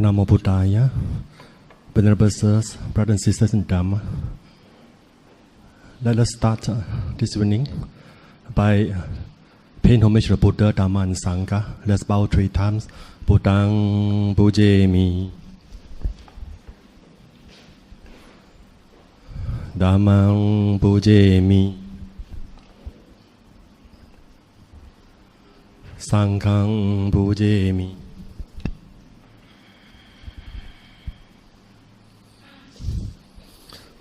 Namo Buddhaya, Venerable Sirs, brothers and sisters in Dhamma. Let us start this evening by paying homage to the Buddha, Dhamma and Sangha. Let's bow 3 times. Buddhang Pujemi, Dhammang Pujemi, Sanghang Pujemi.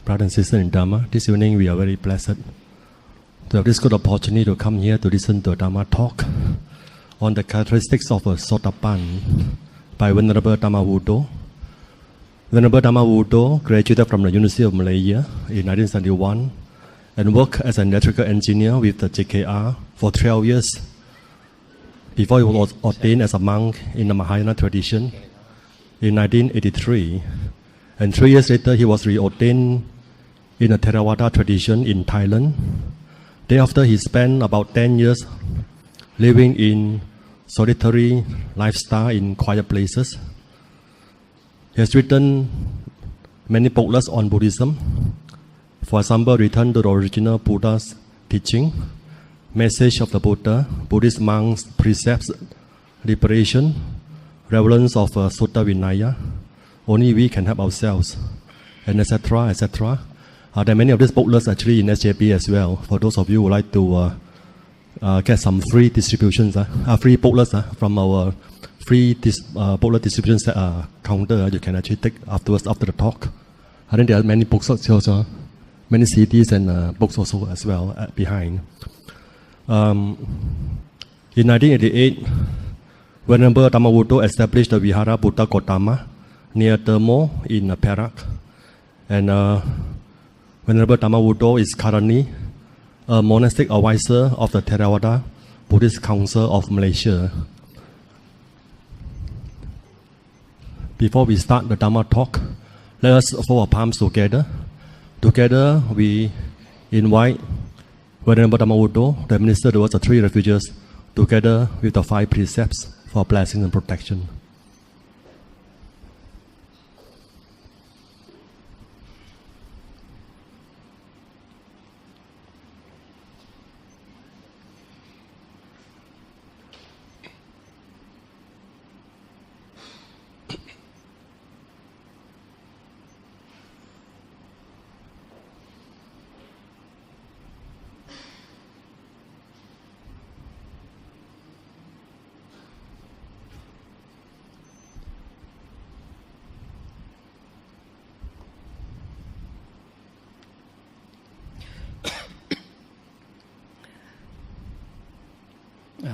Brothers and sisters in Dhamma, this evening we are very blessed to have this good opportunity to come here to listen to a Dhamma talk on the characteristics of a Sotāpanna by Venerable Dhammavuddho. Venerable Dhammavuddho graduated from the University of Malaysia in 1971 and worked as an electrical engineer with the JKR for 12 years before he was ordained as a monk in the Mahathera tradition in 1983. And 3 years later, he was reordained in the Theravada tradition in Thailand. Thereafter, he spent about 10 years living in solitary lifestyle in quiet places. He has written many booklets on Buddhism. For example, Return to the Original Buddha's Teaching, Message of the Buddha, Buddhist Monks' Precepts, Liberation, Relevance of Sutta Vinaya, Only We Can Help Ourselves, and etc. etc. There are many of these booklets actually in SJBA as well. For those of you who would like to get some free distributions, free booklets from our free booklet distribution counter, you can actually take afterwards after the talk. I think there are many books also, many CDs and books also as well behind. In 1988, Venerable Dhammavuddho established the Vihara Buddha Gautama near Thermo in Perak, and Venerable Dhammavuddho is currently a monastic advisor of the Theravada Buddhist Council of Malaysia. Before we start the Dhamma talk, let us fold our palms together. Together we invite Venerable Dhammavuddho to administer towards the 3 refuges together with the 5 precepts for blessing and protection.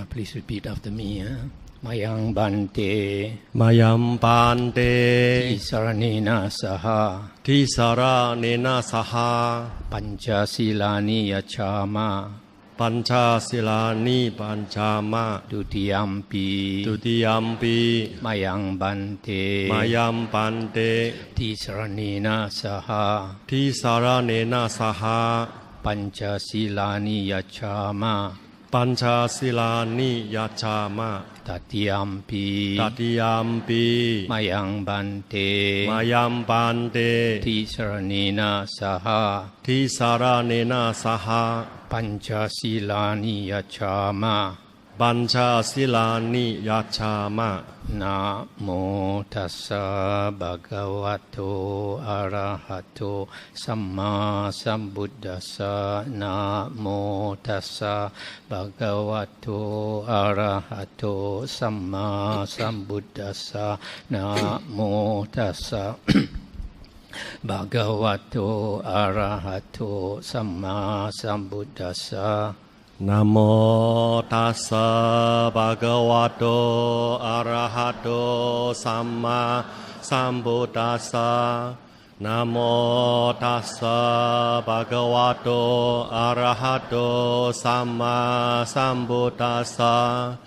Please repeat after me. Mayang Bante, Mayam Bante, Tisaranena Saha, Tisaranena Saha, Panchasilani Yachama, Panchasilani Panchama, Dutiyampi, Dutiyampi, Mayang Bante, Mayam Bante, Tisaranena Saha, Tisaranena Saha, Panchasilani Yachama, Panchasilani Yachama, Tatiyampi, Tatiyampi, Mayang Bante, Mayam Bante, Tisaranena Saha, Tisaranena Saha, Panchasilani Yachama, Panchasilani Yachama. Namo tassa bhagavato arahato samma sambuddhassa. Namo tassa bhagavato arahato samma sambuddhassa. Namo tassa bhagavato arahato samma sambuddhassa. Namo tassa bhagavato arahato samma sambuddhassa. Namo tassa bhagavato arahato samma sambuddhassa.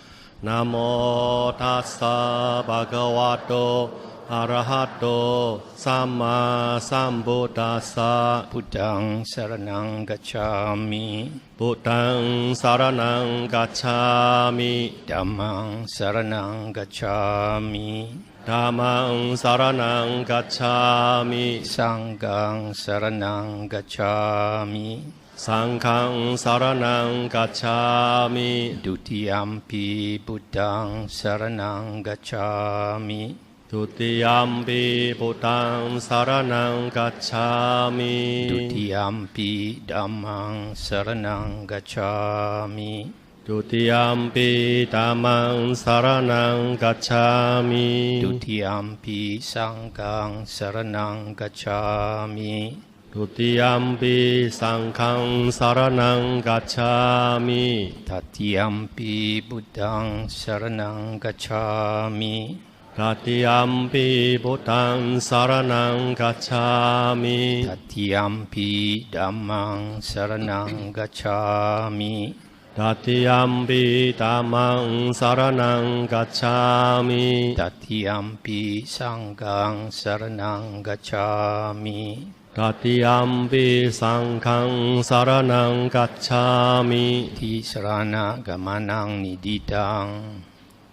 Namo tassa bhagavato arahato samma sambuddhassa. Buddhang saranang gacchami, Buddhang saranang gacchami, Dhammang saranang gacchami, Dhammang saranang gacchami Sanghang saranang gacchami Sanghang saranang gacchami Dutiyampi Buddhang saranang gacchami Tutiyampi Buddhang saranang gacchami Dutiyampi Dhammang saranang gacchami Tutiyampi Dhammang saranang gacchami Dutiyampi Sanghang saranang gacchami Tutiyampi Sanghang saranang gacchami Tatiyampi Buddhang saranang gacchami Tatiyampi Buddhang saranang gacchami Tatiyampi Dhammang saranang gacchami Tatiyampi Dhammang saranang gacchami Tatiyampi Sanghang saranang gacchami Tatiyampi Sanghang saranang gacchami Tisarana gamanang niditang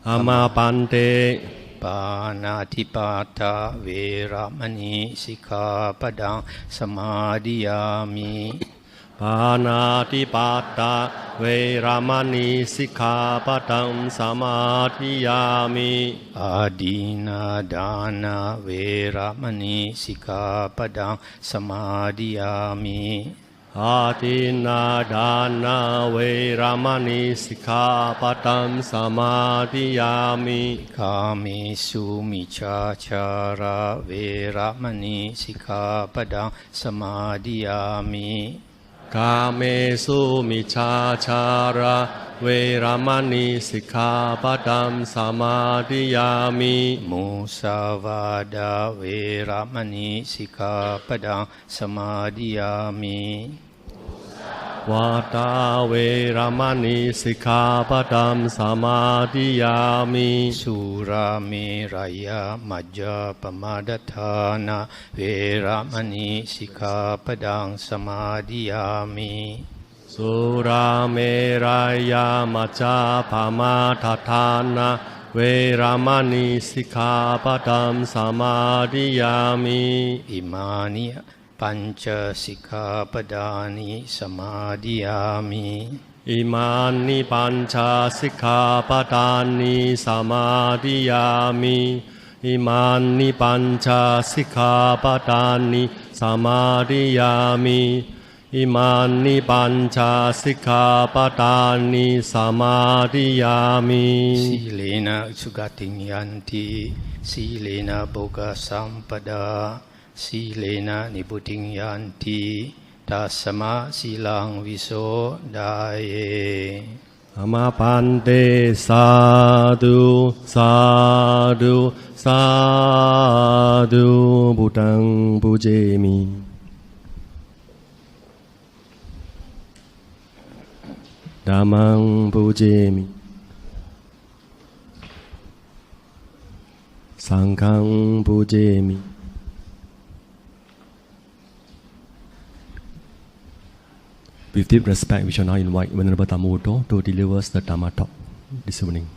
Amapante Panatipata Veramani Sikkhapadang Samadhiyami Panatipata Veramani Sikkhapadang Samadhiyami Adina Dana Veramani Sikkhapadang Samadhiyami Adina Dana Veramani Sikkhapadang Samadhiyami Kamesu Miccācara Veramani Sikkhapadang Samadhiyami Kamesu Miccācara Veramani Sikkhapadang Samadhiyami Musavada Veramani Sikkhapadang Samadhiyami Vata Veramani Sikkhapadang Samadhiyami Sura Meraya Majjapamadatthana Veramani Sikkhapadang Samadhiyami Sura Meraya Majjapamadatthana Veramani Sikkhapadang Samadhiyami Imani Panca Sikkhapadani Samadhiyami Imani Panca Sikkhapadani Samadhiyami Imani Panca Sikkhapadani Samadhiyami Imani Panca Sikkhapadani Samadhiyami Silena Sugating Yanti Silena Boga Sampada Silena Nibuting Yanti Tasama Silang Viso Daye Amapante Sadhu Sadhu Sadhu Buddhang Pujemi Dhammang Pujemi Sanghang Pujemi With deep respect, we shall now invite Venerable Dhammavuddho to deliver the Dhamma talk this evening.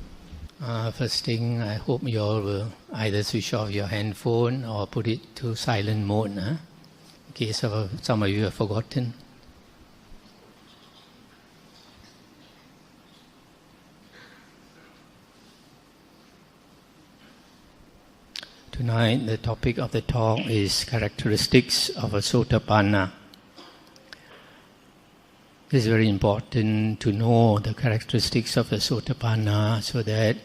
First thing, I hope you all will either switch off your handphone or put it to silent mode, in case some of you have forgotten. Tonight, the topic of the talk is characteristics of a Sotāpanna. It is very important to know the characteristics of the Sotāpanna so that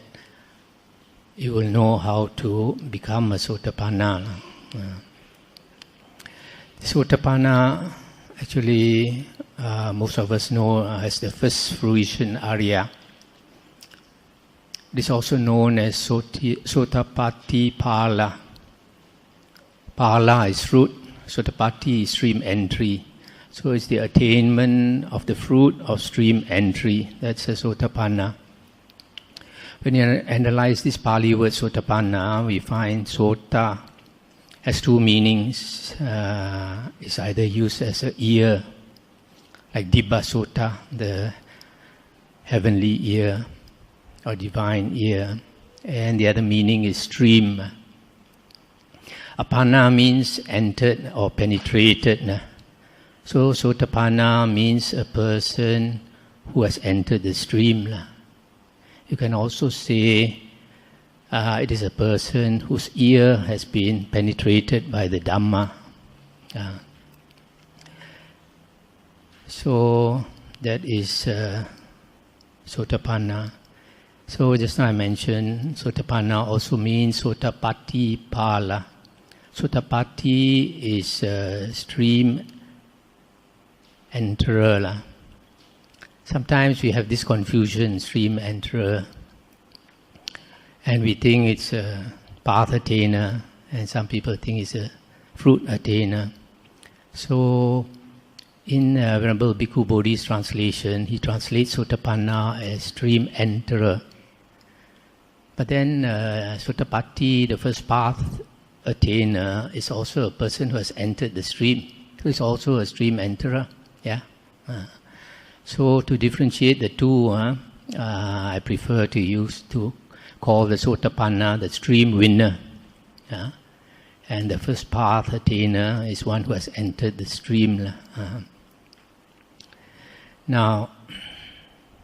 you will know how to become a Sotāpanna. Sotāpanna, actually, most of us know as the first fruition Arya. It is also known as Sotapatti Pala. Pala is fruit, Sotapatti is stream entry. So it's the attainment of the fruit of stream entry. That's a Sotāpanna. When you analyze this Pali word Sotāpanna, we find Sota has two meanings. It's either used as an ear, like Dibba Sota, the heavenly ear or divine ear. And the other meaning is stream. Apanna means entered or penetrated. So Sotāpanna means a person who has entered the stream. You can also say it is a person whose ear has been penetrated by the Dhamma. So that is Sotāpanna. So just now I mentioned Sotāpanna also means Sotapatti Pala. Sotapatti is stream enterer. Sometimes we have this confusion, stream enterer, and we think it's a path attainer, and some people think it's a fruit attainer. So in Venerable Bhikkhu Bodhi's translation, he translates Sotāpanna as stream enterer. But then Sotapatti, the first path attainer, is also a person who has entered the stream. So it's also a stream enterer. So to differentiate the two, I prefer to call the Sotāpanna the stream winner. And the first path attainer is one who has entered the stream. Now,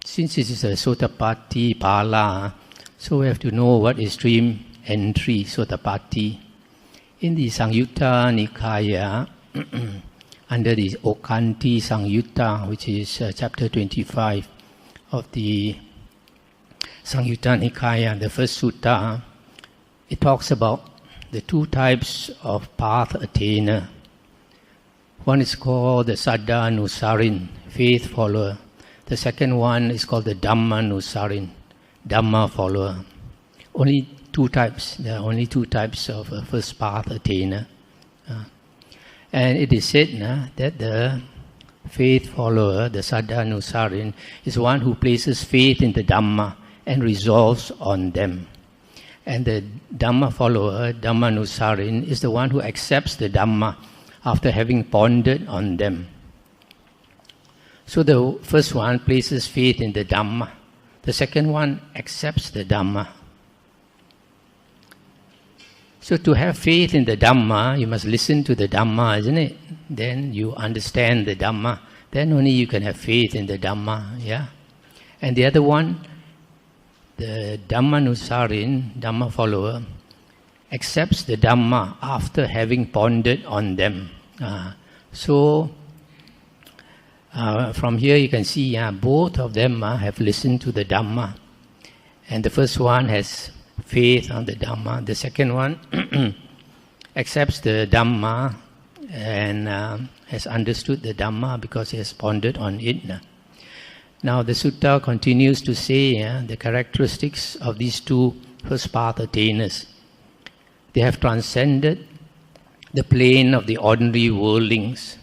since this is a Sotapatti Pala, so we have to know what is stream entry, Sotapatti. In the Sangyutta Nikaya, under the Okanti Sangyutta, which is chapter 25 of the Sangyutta Nikaya, the first sutta, it talks about the two types of path attainer. One is called the Saddhanusarin, faith follower. The second one is called the Dhammanusarin, Dhamma follower. Only two types. There are only two types of first path attainer. And it is said that the faith follower, the Saddhanusarin, is one who places faith in the Dhamma and resolves on them. And the Dhamma follower, Dhammanusarin, is the one who accepts the Dhamma after having pondered on them. So the first one places faith in the Dhamma. The second one accepts the Dhamma. So to have faith in the Dhamma, you must listen to the Dhamma, isn't it? Then you understand the Dhamma. Then only you can have faith in the Dhamma, And the other one, the Dhammanusarin, Dhamma follower, accepts the Dhamma after having pondered on them. From here you can see both of them have listened to the Dhamma. And the first one has faith on the Dhamma. The second one accepts the Dhamma and has understood the Dhamma because he has pondered on it. Now the sutta continues to say the characteristics of these two first path attainers. They have transcended the plane of the ordinary worldlings.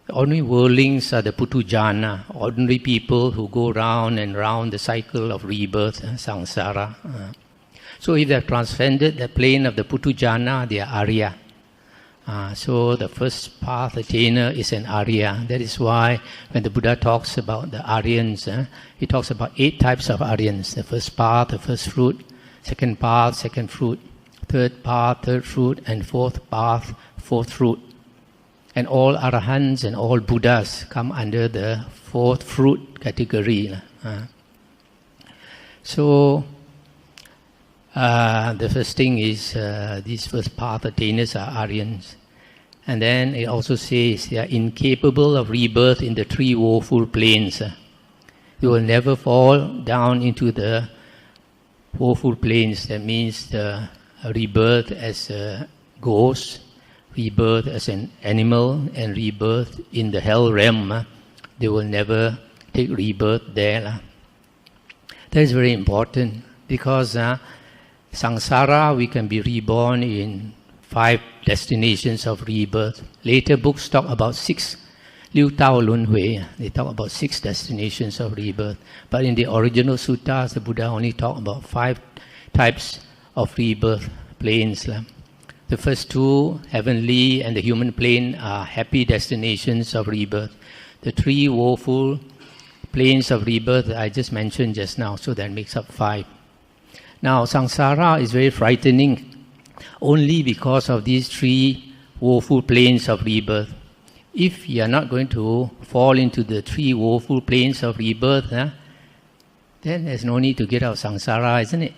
The ordinary worldlings are the putujana, ordinary people who go round and round the cycle of rebirth, samsara. So if they have transcended the plane of the putujana, they are Arya. So the first path attainer is an Arya. That is why when the Buddha talks about the Aryans, he talks about 8 types of Aryans. The first path, the first fruit, second path, second fruit, third path, third fruit, and fourth path, fourth fruit. And all Arahants and all Buddhas come under the fourth fruit category. So the first thing is these first path attainers are Aryans. And then it also says they are incapable of rebirth in the 3 woeful planes. They will never fall down into the woeful planes. That means the rebirth as a ghost, rebirth as an animal, and rebirth in the hell realm. They will never take rebirth there. That is very important because samsara, we can be reborn in 5 destinations of rebirth. Later books talk about 6. Liu Tao Lun Hui, they talk about 6 destinations of rebirth. But in the original suttas, the Buddha only talked about 5 types of rebirth planes. The first 2, heavenly and the human plane, are happy destinations of rebirth. The 3 woeful planes of rebirth I just mentioned just now, so that makes up 5. Now, samsara is very frightening only because of these three woeful planes of rebirth. If you are not going to fall into the three woeful planes of rebirth, then there's no need to get out of samsara, isn't it?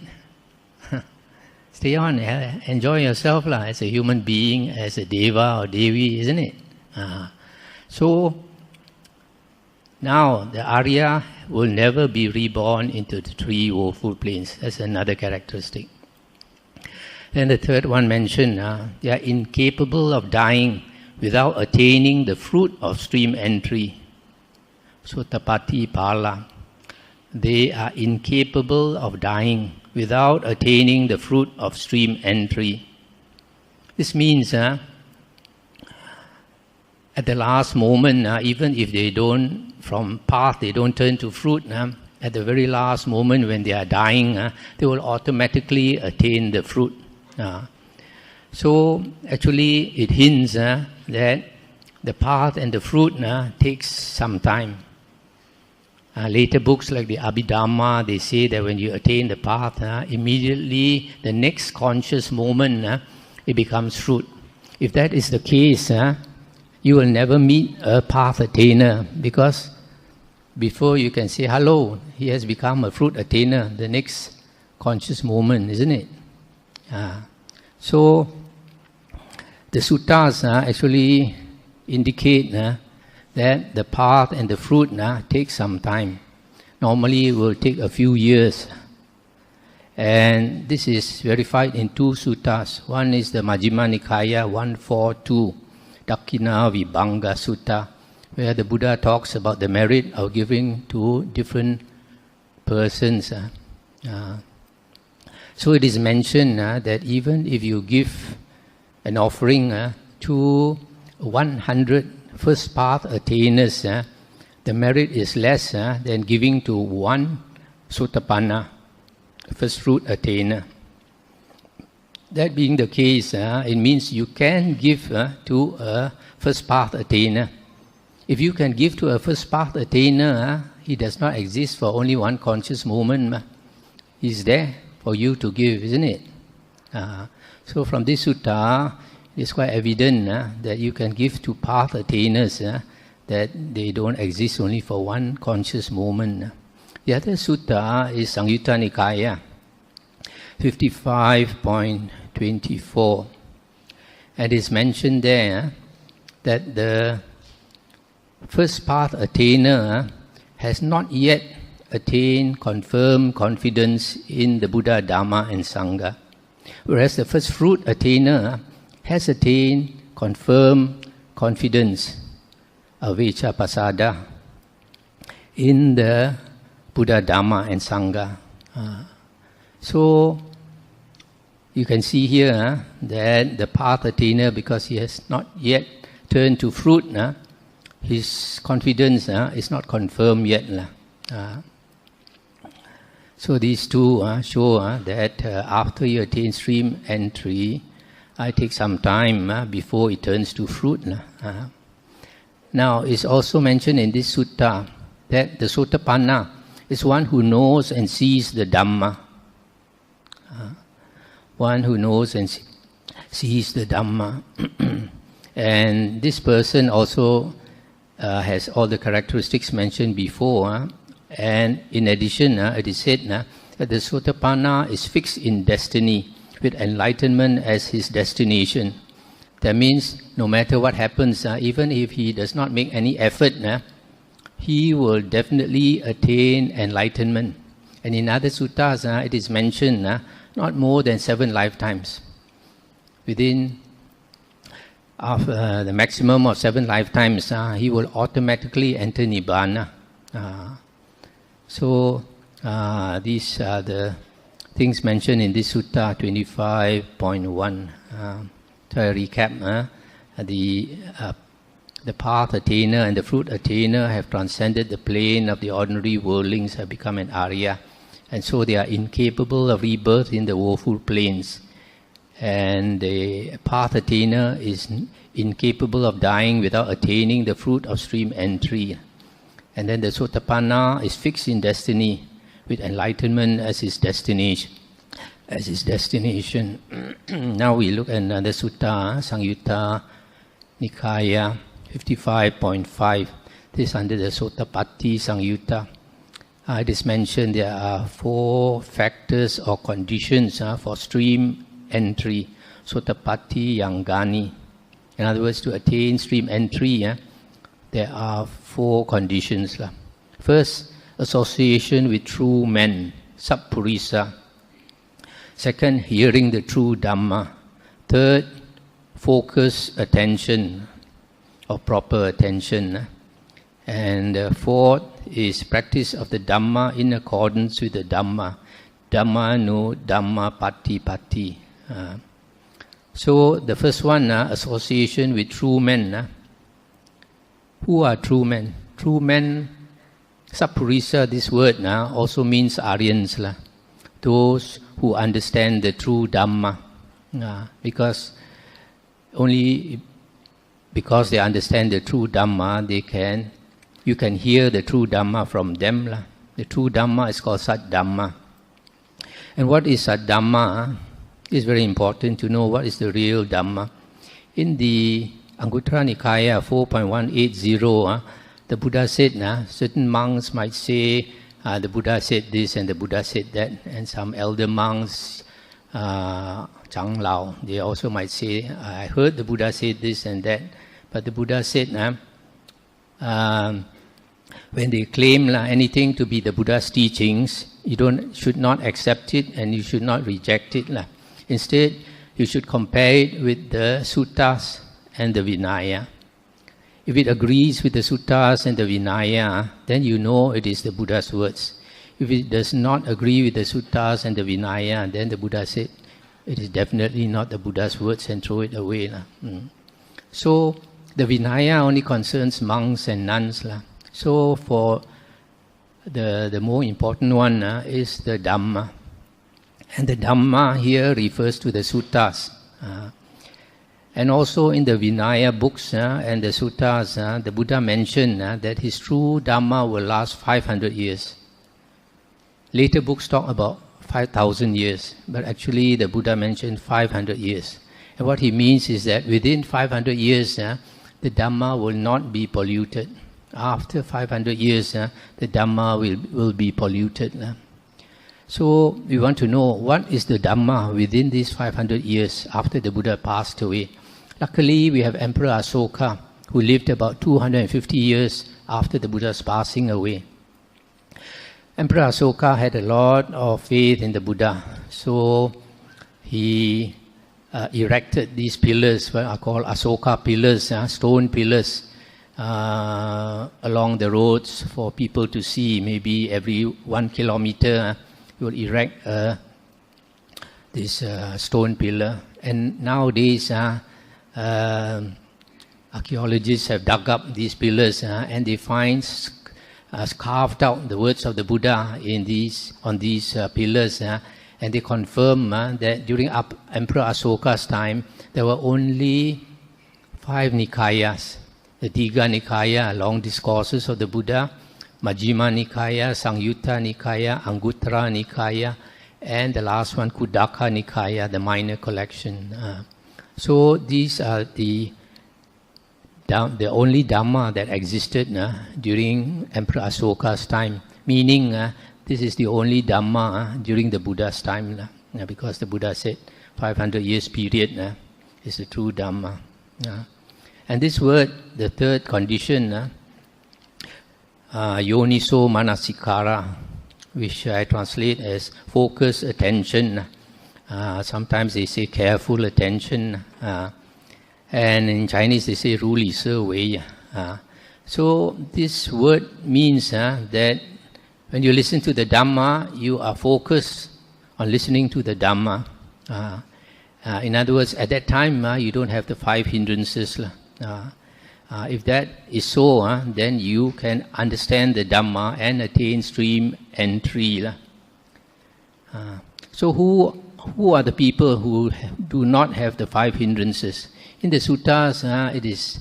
Stay on, enjoy yourself as a human being, as a deva or devi, isn't it? So now the Arya will never be reborn into the three woeful planes. That's another characteristic. Then the third one mentioned, they are incapable of dying without attaining the fruit of stream entry. Sotāpanna pala. They are incapable of dying without attaining the fruit of stream entry. This means at the last moment, even if they don't, from path, they don't turn to fruit, at the very last moment when they are dying, they will automatically attain the fruit. So actually it hints that the path and the fruit takes some time. Later books like the Abhidhamma, they say that when you attain the path, immediately the next conscious moment, it becomes fruit. If that is the case, you will never meet a path attainer, because before you can say, hello, he has become a fruit attainer, the next conscious moment, isn't it? So the suttas actually indicate that the path and the fruit take some time. Normally it will take a few years. And this is verified in two suttas. One is the Majjhima Nikaya 142, Dakkina Vibhanga Sutta, where the Buddha talks about the merit of giving to different persons. So it is mentioned that even if you give an offering to 100 first path attainers, the merit is less than giving to one Sotāpanna, first fruit attainer. That being the case, it means you can give to a first path attainer. If you can give to a first path attainer, he does not exist for only one conscious moment. He's there for you to give, isn't it? So from this sutta, it's quite evident that you can give to path attainers, that they don't exist only for one conscious moment. The other sutta is Samyutta Nikaya 55.24. And it's mentioned there that the first path attainer has not yet attained confirmed confidence in the Buddha, Dhamma and Sangha, whereas the first fruit attainer has attained confirmed confidence, avijja pasada, in the Buddha, Dhamma and Sangha. So you can see here that the path attainer, because he has not yet turned to fruit, his confidence is not confirmed yet. So these two show that after you attain stream entry, it takes some time before it turns to fruit. Now, it's also mentioned in this sutta that the Sotāpanna is one who knows and sees the Dhamma. One who knows and sees the Dhamma. And this person also has all the characteristics mentioned before. And in addition, it is said that the Sotāpanna is fixed in destiny, with enlightenment as his destination. That means no matter what happens, even if he does not make any effort, he will definitely attain enlightenment. And in other suttas, it is mentioned not more than 7 lifetimes. Within the maximum of 7 lifetimes, he will automatically enter Nibbana. So these are the things mentioned in this sutta 25.1. To recap, the path attainer and the fruit attainer have transcended the plane of the ordinary worldlings, have become an Arya, and so they are incapable of rebirth in the woeful planes. And the path attainer is incapable of dying without attaining the fruit of stream entry. And then the Sotāpanna is fixed in destiny, with enlightenment as his destination. as his destination. Now we look at another sutta, Sangyutta Nikaya 55.5. This is under the Sotāpanna Sangyutta. It is mentioned there are 4 factors or conditions for stream entry, Sotāpanna Yangani. In other words, to attain stream entry, there are 4 conditions. First, association with true men, Sappurisa. Second, hearing the true Dhamma. Third, focus attention or proper attention. And fourth is practice of the Dhamma in accordance with the Dhamma. Dhamma no Dhamma pati pati. So the first one, association with true men. Who are true men? True men, Sappurisa, this word also means Aryans. Those who understand the true Dhamma. Because only because they understand the true Dhamma, you can hear the true Dhamma from them. The true Dhamma is called Sat Dhamma. And what is Sat Dhamma? It's very important to know what is the real Dhamma. In the Anguttara Nikaya 4.180, the Buddha said, certain monks might say, the Buddha said this and the Buddha said that. And some elder monks, Chang Lao, they also might say, I heard the Buddha said this and that. But the Buddha said, when they claim anything to be the Buddha's teachings, you should not accept it and you should not reject it. Instead, you should compare it with the suttas and the Vinaya. If it agrees with the suttas and the Vinaya, then you know it is the Buddha's words. If it does not agree with the suttas and the Vinaya, then the Buddha said, it is definitely not the Buddha's words and throw it away. So, the Vinaya only concerns monks and nuns. So, for the more important one is the Dhamma. And the Dhamma here refers to the suttas. And also in the Vinaya books and the suttas, the Buddha mentioned that his true Dhamma will last 500 years. Later books talk about 5,000 years, but actually the Buddha mentioned 500 years. And what he means is that within 500 years, the Dhamma will not be polluted. After 500 years, the Dhamma will be polluted. So we want to know what is the Dhamma within these 500 years after the Buddha passed away. Luckily, we have Emperor Asoka, who lived about 250 years after the Buddha's passing away. Emperor Asoka had a lot of faith in the Buddha, so he erected these pillars, what are called Asoka pillars, stone pillars, along the roads for people to see. Maybe every 1 kilometer, he will erect this stone pillar. And nowadays, archaeologists have dug up these pillars and they find carved out the words of the Buddha on these pillars, and they confirm that during Emperor Asoka's time there were only 5 Nikayas: the Digha Nikaya, long discourses of the Buddha; Majjhima Nikaya, Sangyutta Nikaya, Anguttara Nikaya, and the last one, Khuddaka Nikaya, the minor collection. So these are the only Dhamma that existed during Emperor Asoka's time, meaning this is the only Dhamma during the Buddha's time, because the Buddha said 500 years period is the true Dhamma. And this word, the third condition, Yoniso Manasikara, which I translate as focus attention. Sometimes they say careful attention. And in Chinese they say Ru Li Se Wei. So this word means that when you listen to the Dhamma, you are focused on listening to the Dhamma. In other words, at that time, you don't have the 5 hindrances. If that is so, then you can understand the Dhamma and attain stream entry. So who are the people who do not have the 5 hindrances? In the suttas, it is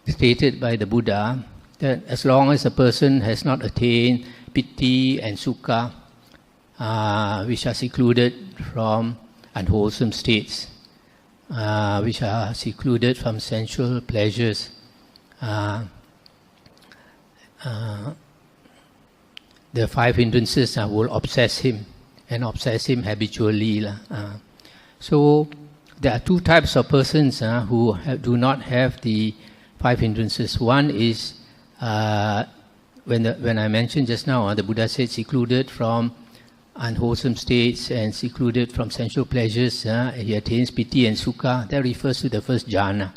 stated by the Buddha that as long as a person has not attained piti and sukha, which are secluded from unwholesome states, which are secluded from sensual pleasures. The 5 hindrances will obsess him and obsess him habitually. So there are 2 types of persons who do not have the 5 hindrances. One is, when I mentioned just now, the Buddha said secluded from unwholesome states and secluded from sensual pleasures, he attains piti and sukha. That refers to the first jhana.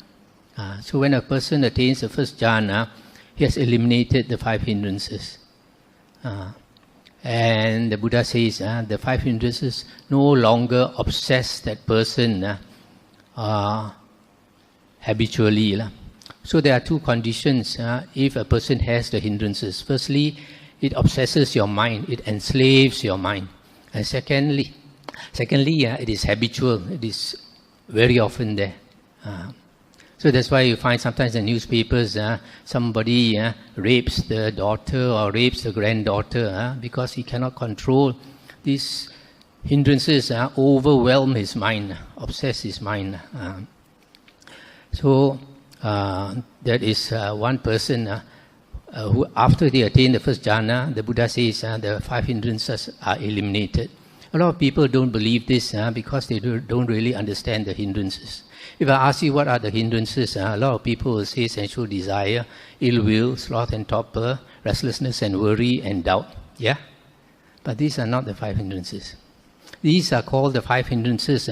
So when a person attains the first jhana, he has eliminated the 5 hindrances. And the Buddha says the 5 hindrances no longer obsess that person habitually. So there are 2 conditions if a person has the hindrances. Firstly, it obsesses your mind, it enslaves your mind. And secondly, it is habitual, it is very often there. So that's why you find sometimes in newspapers, somebody rapes the daughter or rapes the granddaughter because he cannot control. These hindrances overwhelm his mind, obsess his mind. So that is one person who, after they attain the first jhana, the Buddha says the 5 hindrances are eliminated. A lot of people don't believe this because they don't really understand the hindrances. If I ask you what are the hindrances, a lot of people will say sensual desire, ill will, sloth and torpor, restlessness and worry and doubt. Yeah? But these are not the 5 hindrances. These are called the 5 hindrances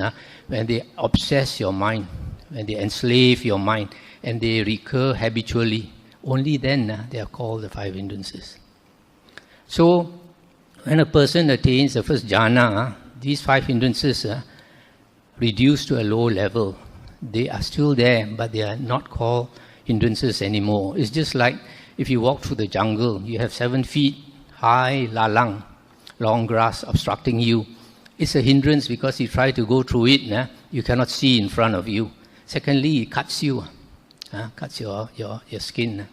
when they obsess your mind, when they enslave your mind, and they recur habitually. Only then they are called the 5 hindrances. So, when a person attains the first jhana, these 5 hindrances reduce to a low level. They are still there, but they are not called hindrances anymore. It's just like if you walk through the jungle, you have 7 feet high lalang, long grass obstructing you. It's a hindrance because you try to go through it, you cannot see in front of you. Secondly, it cuts you, cuts your skin.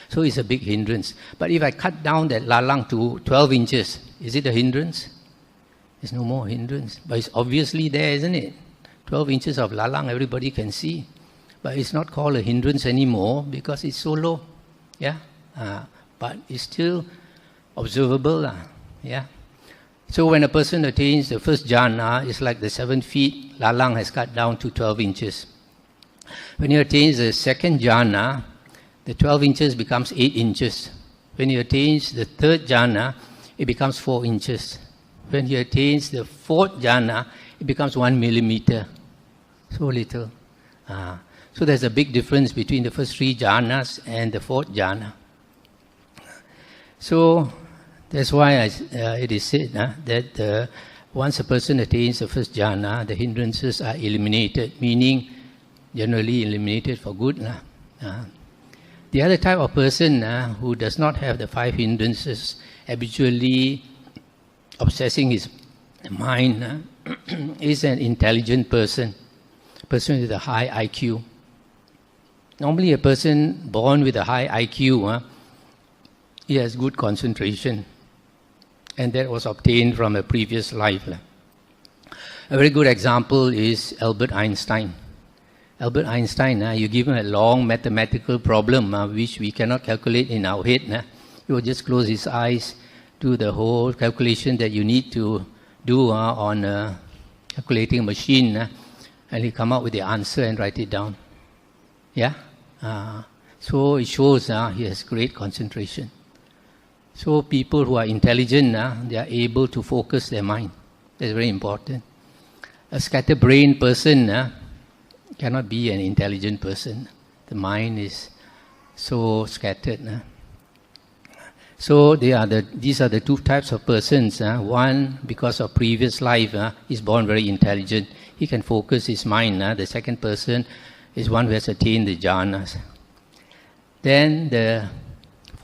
So it's a big hindrance. But if I cut down that lalang to 12 inches, is it a hindrance? There's no more hindrance. But it's obviously there, isn't it? 12 inches of lalang, everybody can see. But it's not called a hindrance anymore because it's so low. Yeah? But it's still observable. Yeah? So when a person attains the first jhana, it's like the 7 feet lalang has cut down to 12 inches. When he attains the second jhana, the 12 inches becomes 8 inches. When he attains the third jhana, it becomes 4 inches. When he attains the fourth jhana, it becomes 1 millimeter. So little. So there's a big difference between the first 3 jhanas and the fourth jhana. So that's why it is said that once a person attains the first jhana, the hindrances are eliminated, meaning generally eliminated for good. The other type of person who does not have the 5 hindrances, habitually obsessing his mind, is an intelligent person with a high IQ. Normally a person born with a high IQ, he has good concentration, and that was obtained from a previous life. A very good example is Albert Einstein. Albert Einstein, you give him a long mathematical problem which we cannot calculate in our head. He will just close his eyes, do the whole calculation that you need to do on a calculating machine, and he come up with the answer and write it down. Yeah? So it shows he has great concentration. So people who are intelligent, they are able to focus their mind. That's very important. A scatterbrained person cannot be an intelligent person. The mind is so scattered. So these are the 2 types of persons. One, because of previous life, is born very intelligent. He can focus his mind. The second person is one who has attained the jhanas. Then the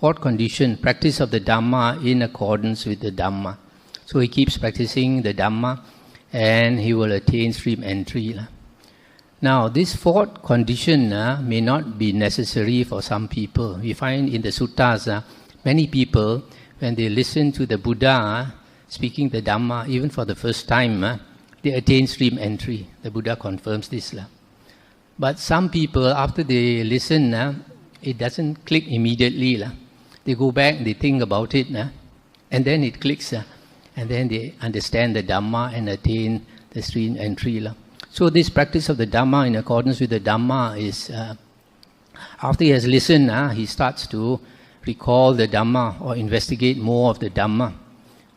fourth condition, practice of the Dhamma in accordance with the Dhamma. So he keeps practicing the Dhamma and he will attain stream entry. Now, this fourth condition may not be necessary for some people. We find in the suttas, many people, when they listen to the Buddha, speaking the Dhamma, even for the first time, they attain stream entry. The Buddha confirms this. But some people, after they listen, it doesn't click immediately. They go back, they think about it, and then it clicks. And then they understand the Dhamma and attain the stream entry. So this practice of the Dhamma in accordance with the Dhamma is, after he has listened, he starts to recall the Dhamma or investigate more of the Dhamma.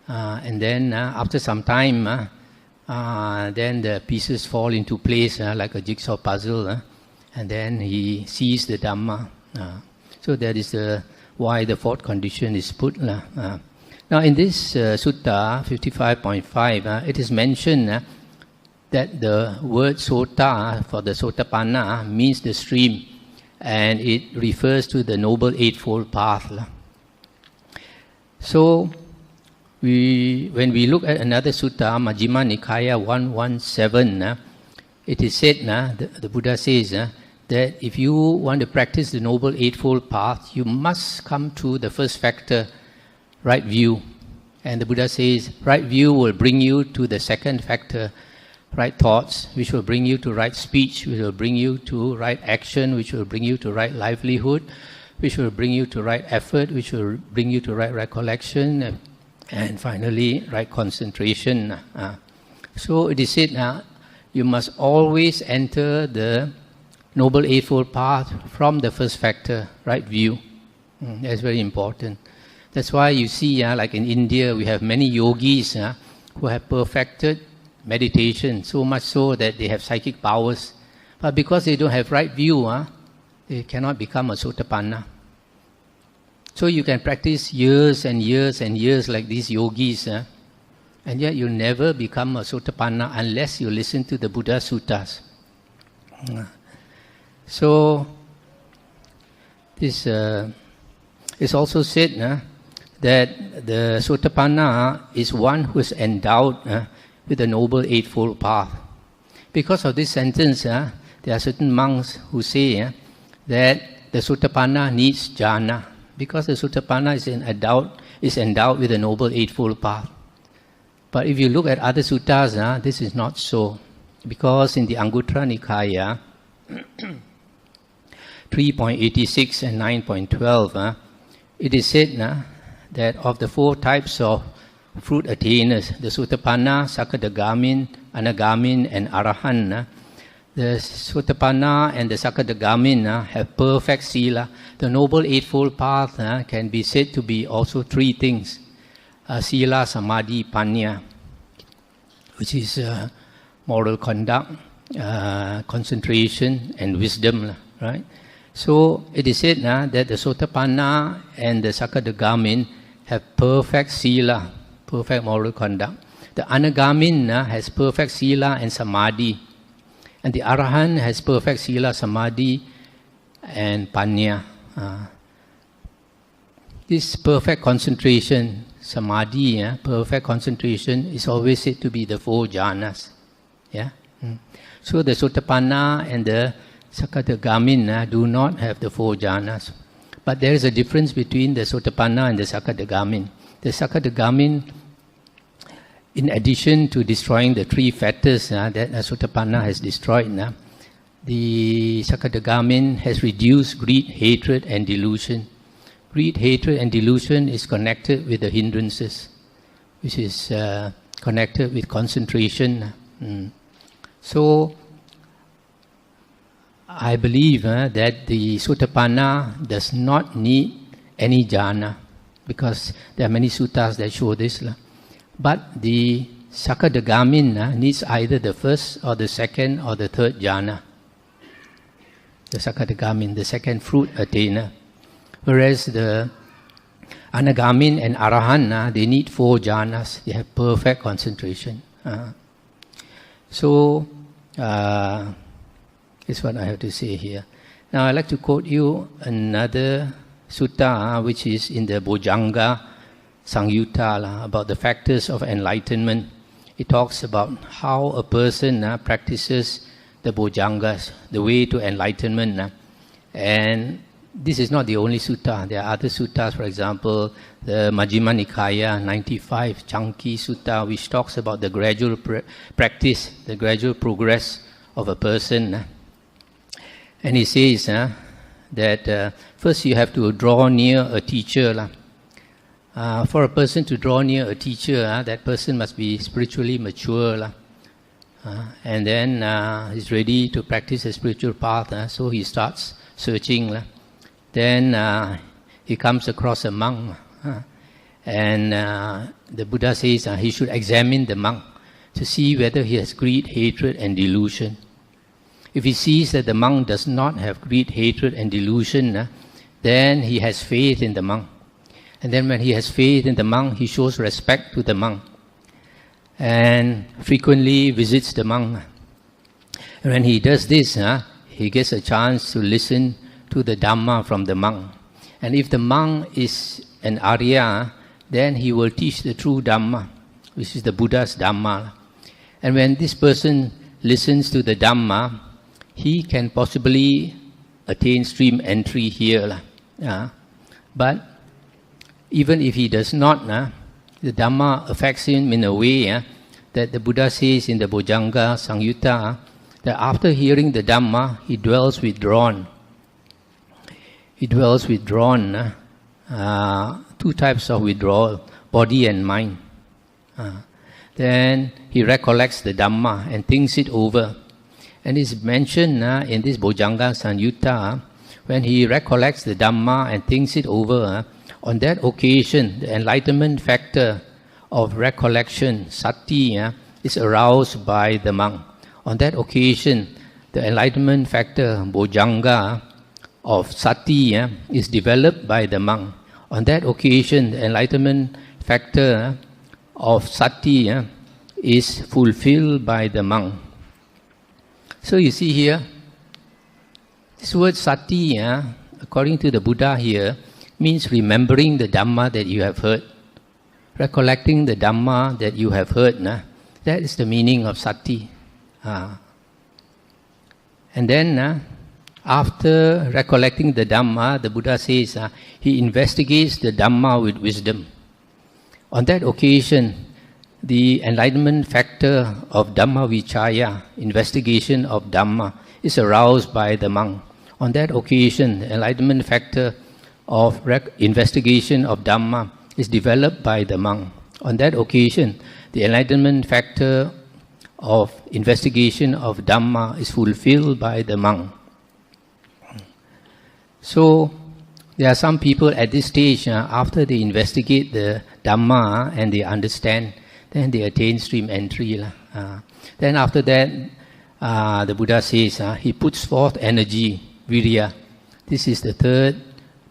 And then after some time, then the pieces fall into place like a jigsaw puzzle, and then he sees the Dhamma. So that is why the fourth condition is put. Now in this Sutta 55.5, it is mentioned that the word Sota for the Sotāpanna means the stream, and it refers to the Noble Eightfold Path. So when we look at another Sutta, Majjhima Nikaya 117, it is said, the Buddha says, that if you want to practice the Noble Eightfold Path, you must come to the first factor, right view. And the Buddha says, right view will bring you to the second factor, right thoughts, which will bring you to right speech, which will bring you to right action, which will bring you to right livelihood, which will bring you to right effort, which will bring you to right recollection, and finally, right concentration. So it is said, you must always enter the Noble Eightfold Path from the first factor, right view. That's very important. That's why you see, like in India, we have many yogis who have perfected meditation, so much so that they have psychic powers. But because they don't have right view, they cannot become a Sotāpanna. So you can practice years and years and years like these yogis, and yet you'll never become a Sotāpanna unless you listen to the Buddha Suttas. So this is also said that the Sotāpanna is one who is endowed with the Noble Eightfold Path. Because of this sentence, there are certain monks who say that the Sotāpanna needs jhana, because the Sotāpanna is endowed with the Noble Eightfold Path. But if you look at other suttas, this is not so. Because in the Anguttara Nikaya 3.86 and 9.12, it is said that of the four types of fruit attainers, the Sotāpanna, Sakadagamin, Anagamin, and Arahant, the Sotāpanna and the Sakadagamin have perfect sila. The Noble Eightfold Path can be said to be also three things: sila, samadhi, panya, which is moral conduct, concentration, and wisdom, right? So it is said that the Sotāpanna and the Sakadagamin have perfect sila, perfect moral conduct. The Anagamin has perfect sila and samadhi, and the Arahant has perfect sila, samadhi, and panya. This perfect concentration, samadhi, perfect concentration, is always said to be the four jhanas. Yeah. So the Sotāpanna and the Sakadagamin do not have the four jhanas. But there is a difference between the Sotāpanna and the Sakadagamin. The Sakadagamin, in addition to destroying the three fetters that the Sotāpanna has destroyed, the Sakadagamin has reduced greed, hatred, and delusion. Greed, hatred, and delusion is connected with the hindrances, which is connected with concentration. So I believe that the Sotāpanna does not need any jhana, because there are many suttas that show this. But the Sakadagamin needs either the first or the second or the third jhana. The Sakadagamin, the second fruit attainer. Whereas the Anagamin and Arahant, they need four jhanas. They have perfect concentration. So, is what I have to say here. Now I'd like to quote you another sutta, which is in the Bojjhanga Samyutta, about the factors of enlightenment. It talks about how a person practices the Bojjhangas, the way to enlightenment. And this is not the only sutta. There are other suttas, for example, the Majjhima Nikaya 95 Chanki Sutta, which talks about the gradual practice, the gradual progress of a person. And he says that first you have to draw near a teacher. For a person to draw near a teacher, that person must be spiritually mature. And then he's ready to practice a spiritual path, so he starts searching. Then he comes across a monk, and the Buddha says he should examine the monk to see whether he has greed, hatred and delusion. If he sees that the monk does not have greed, hatred and delusion, then he has faith in the monk. And then when he has faith in the monk, he shows respect to the monk and frequently visits the monk. And when he does this, he gets a chance to listen to the Dhamma from the monk. And if the monk is an Arya, then he will teach the true Dhamma, which is the Buddha's Dhamma. And when this person listens to the Dhamma, he can possibly attain stream entry here. But even if he does not, the Dhamma affects him in a way that the Buddha says in the Bojjhanga Samyutta, that after hearing the Dhamma, he dwells withdrawn. He dwells withdrawn. Two types of withdrawal, body and mind. Then he recollects the Dhamma and thinks it over. And it's mentioned in this Bojjhanga Samyutta, when he recollects the Dhamma and thinks it over, on that occasion, the enlightenment factor of recollection, sati, is aroused by the monk. On that occasion, the enlightenment factor, Bojjhanga, of sati is developed by the monk. On that occasion, the enlightenment factor of sati is fulfilled by the monk. So you see here, this word sati, according to the Buddha here, means remembering the Dhamma that you have heard. Recollecting the Dhamma that you have heard. That is the meaning of sati. And then, after recollecting the Dhamma, the Buddha says, he investigates the Dhamma with wisdom. On that occasion, the enlightenment factor of Dhammavichaya, investigation of Dhamma, is aroused by the monk. On that occasion, the enlightenment factor of investigation of Dhamma is developed by the monk. On that occasion, the enlightenment factor of investigation of Dhamma is fulfilled by the monk. So, there are some people at this stage, after they investigate the Dhamma and they understand, then they attain stream entry. Then after that, the Buddha says, he puts forth energy, virya. This is the third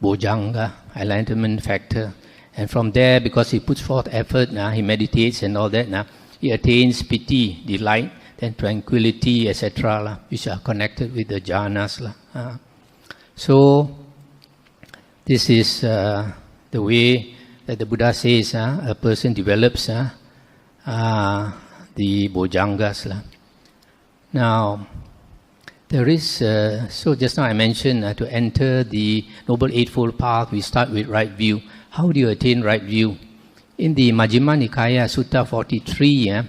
Bojjhanga, enlightenment factor. And from there, because he puts forth effort, he meditates and all that, he attains piti, delight, then tranquility, etc., which are connected with the jhanas. So, this is the way that the Buddha says a person develops the Bojjhangas. Now, there is, so just now I mentioned to enter the Noble Eightfold Path, we start with right view. How do you attain right view? In the Majjhima Nikaya, Sutta 43,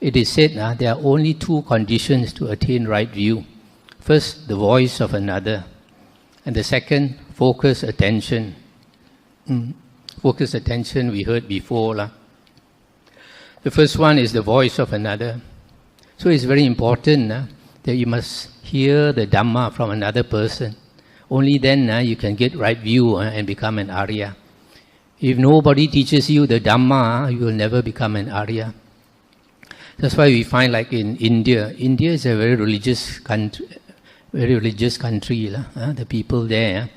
it is said there are only two conditions to attain right view. First, the voice of another. And the second, focus attention. Focus attention we heard before. The first one is the voice of another. So it's very important that you must hear the Dhamma from another person. Only then you can get right view and become an Arya. If nobody teaches you the Dhamma, you will never become an Arya. That's why we find like in India. India is a very religious country. The people there,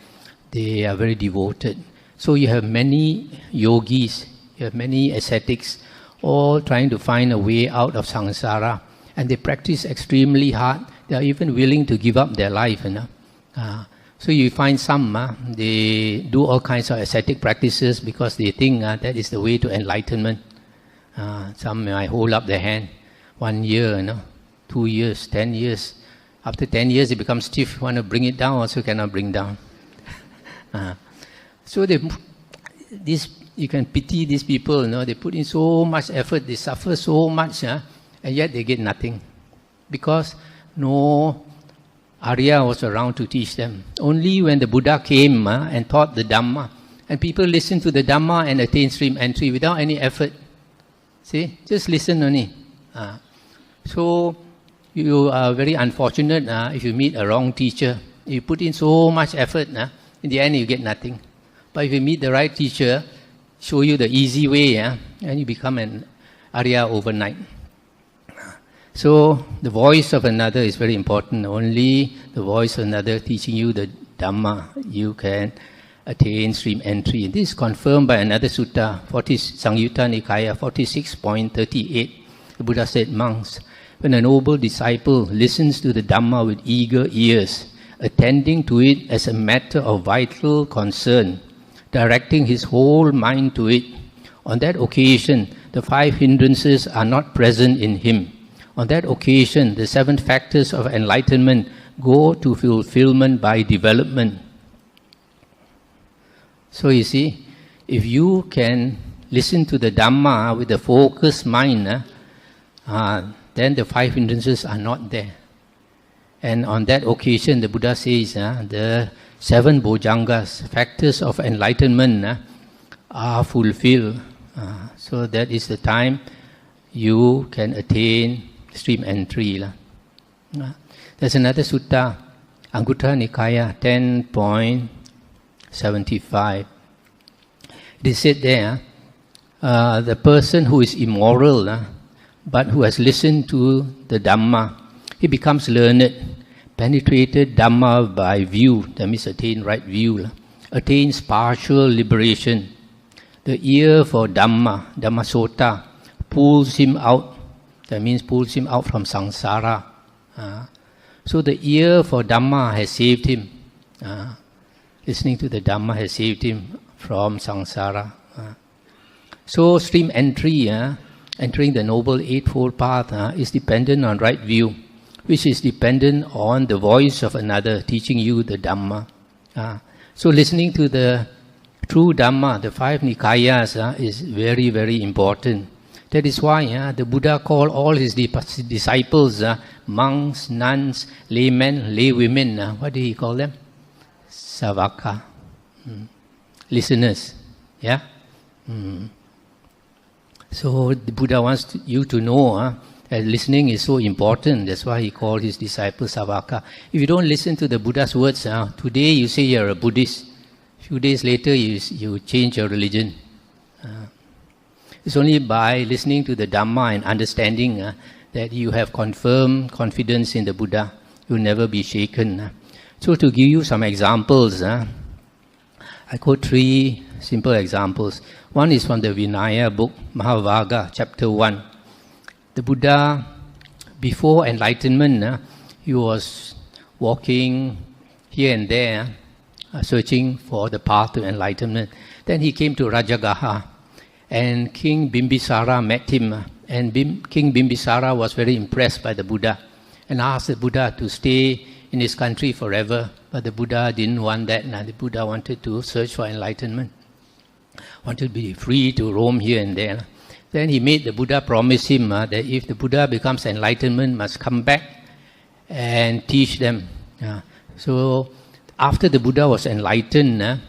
they are very devoted. So you have many yogis, you have many ascetics, all trying to find a way out of samsara. And they practice extremely hard. They are even willing to give up their life. So you find some, they do all kinds of ascetic practices because they think that is the way to enlightenment. Some might hold up their hand 1 year, 2 years, 10 years. After 10 years, it becomes stiff. Want to bring it down, also cannot bring down. So you can pity these people, they put in so much effort, they suffer so much, and yet they get nothing. Because no Arya was around to teach them. Only when the Buddha came and taught the Dhamma, and people listened to the Dhamma and attained stream entry without any effort. See, just listen only. So you are very unfortunate if you meet a wrong teacher. You put in so much effort, in the end you get nothing. But if you meet the right teacher, show you the easy way, and you become an Arya overnight. So the voice of another is very important. Only the voice of another teaching you the Dhamma, you can attain stream entry. This is confirmed by another sutta, Sangyutta Nikaya 46.38. The Buddha said, monks, when a noble disciple listens to the Dhamma with eager ears, attending to it as a matter of vital concern, directing his whole mind to it, on that occasion, the 5 hindrances are not present in him. On that occasion, the 7 factors of enlightenment go to fulfillment by development. So you see, if you can listen to the Dhamma with a focused mind, then the 5 hindrances are not there. And on that occasion, the Buddha says, the 7 bojjhangas, factors of enlightenment, are fulfilled. So that is the time you can attain stream entry. There's another sutta, Anguttara Nikaya 10.75. It is said there, the person who is immoral, but who has listened to the Dhamma, he becomes learned, penetrated Dhamma by view, that means attain right view, attains partial liberation. The ear for Dhamma, Dhammasota, pulls him out, that means pulls him out from samsara. So the ear for Dhamma has saved him. Listening to the Dhamma has saved him from samsara. So stream entry, entering the Noble Eightfold Path, is dependent on right view, which is dependent on the voice of another teaching you the Dhamma. So listening to the true Dhamma, the 5 Nikayas, is very, very important. That is why the Buddha called all his disciples, monks, nuns, laymen, laywomen, what did he call them? Savaka, listeners. Yeah. So the Buddha wants you to know that listening is so important. That's why he called his disciples Savaka. If you don't listen to the Buddha's words, today you say you're a Buddhist. A few days later you change your religion. It's only by listening to the Dhamma and understanding that you have confirmed confidence in the Buddha. You'll never be shaken. So to give you some examples, I quote 3 simple examples. One is from the Vinaya book, Mahavagga, chapter 1. The Buddha, before enlightenment, he was walking here and there, searching for the path to enlightenment. Then he came to Rajagaha, and King Bimbisara met him. And King Bimbisara was very impressed by the Buddha and asked the Buddha to stay in his country forever. But the Buddha didn't want that. The Buddha wanted to search for enlightenment, wanted to be free to roam here and there. Then he made the Buddha promise him that if the Buddha becomes enlightenment, must come back and teach them. So after the Buddha was enlightened,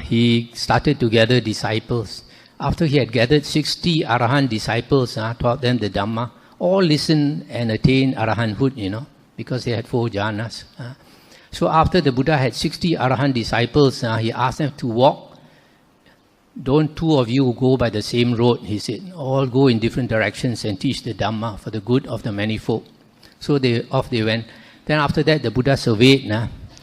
he started to gather disciples. After he had gathered 60 Arahant disciples, taught them the Dhamma, all listened and attained Arahanthood, because they had 4 jhanas. So after the Buddha had 60 Arahant disciples, he asked them to walk. Don't 2 of you go by the same road, he said. All go in different directions and teach the Dhamma for the good of the many folk. So off they went. Then after that, the Buddha surveyed,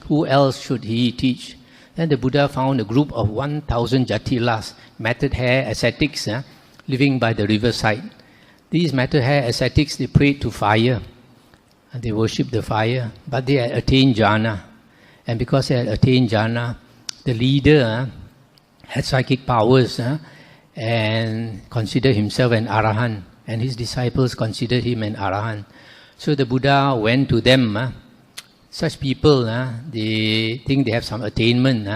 who else should he teach? Then the Buddha found a group of 1,000 jatilas, matted hair ascetics, living by the riverside. These matted hair ascetics, they prayed to fire, and they worshipped the fire, but they had attained jhana. And because they had attained jhana, the leader had psychic powers and considered himself an Arahant, and his disciples considered him an Arahant. So the Buddha went to them such people, they think they have some attainment,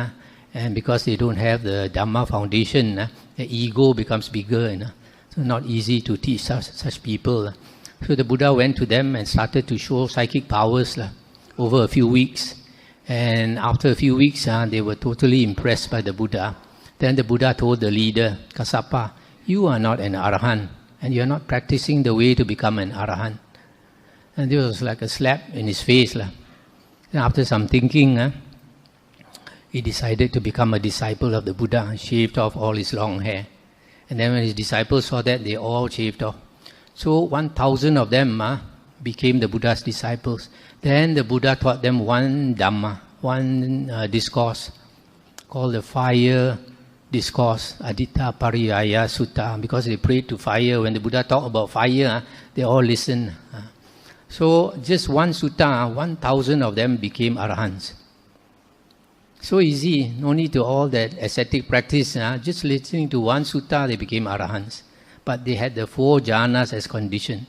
and because they don't have the Dhamma foundation, the ego becomes bigger. So not easy to teach such people. So the Buddha went to them and started to show psychic powers over a few weeks. And after a few weeks, they were totally impressed by the Buddha. Then the Buddha told the leader, Kassapa, you are not an Arahant, and you are not practicing the way to become an Arahant. And this was like a slap in his face. And after some thinking, he decided to become a disciple of the Buddha, shaved off all his long hair. And then when his disciples saw that, they all shaved off. So 1,000 of them became the Buddha's disciples. Then the Buddha taught them one Dhamma, one discourse called the fire discourse, Adita Pariyaya Sutta, because they prayed to fire. When the Buddha talked about fire, they all listened. So just one sutta, 1,000 of them became Arahants. So easy, no need to all that ascetic practice. Just listening to one sutta, they became Arahants. But they had the 4 jhanas as condition.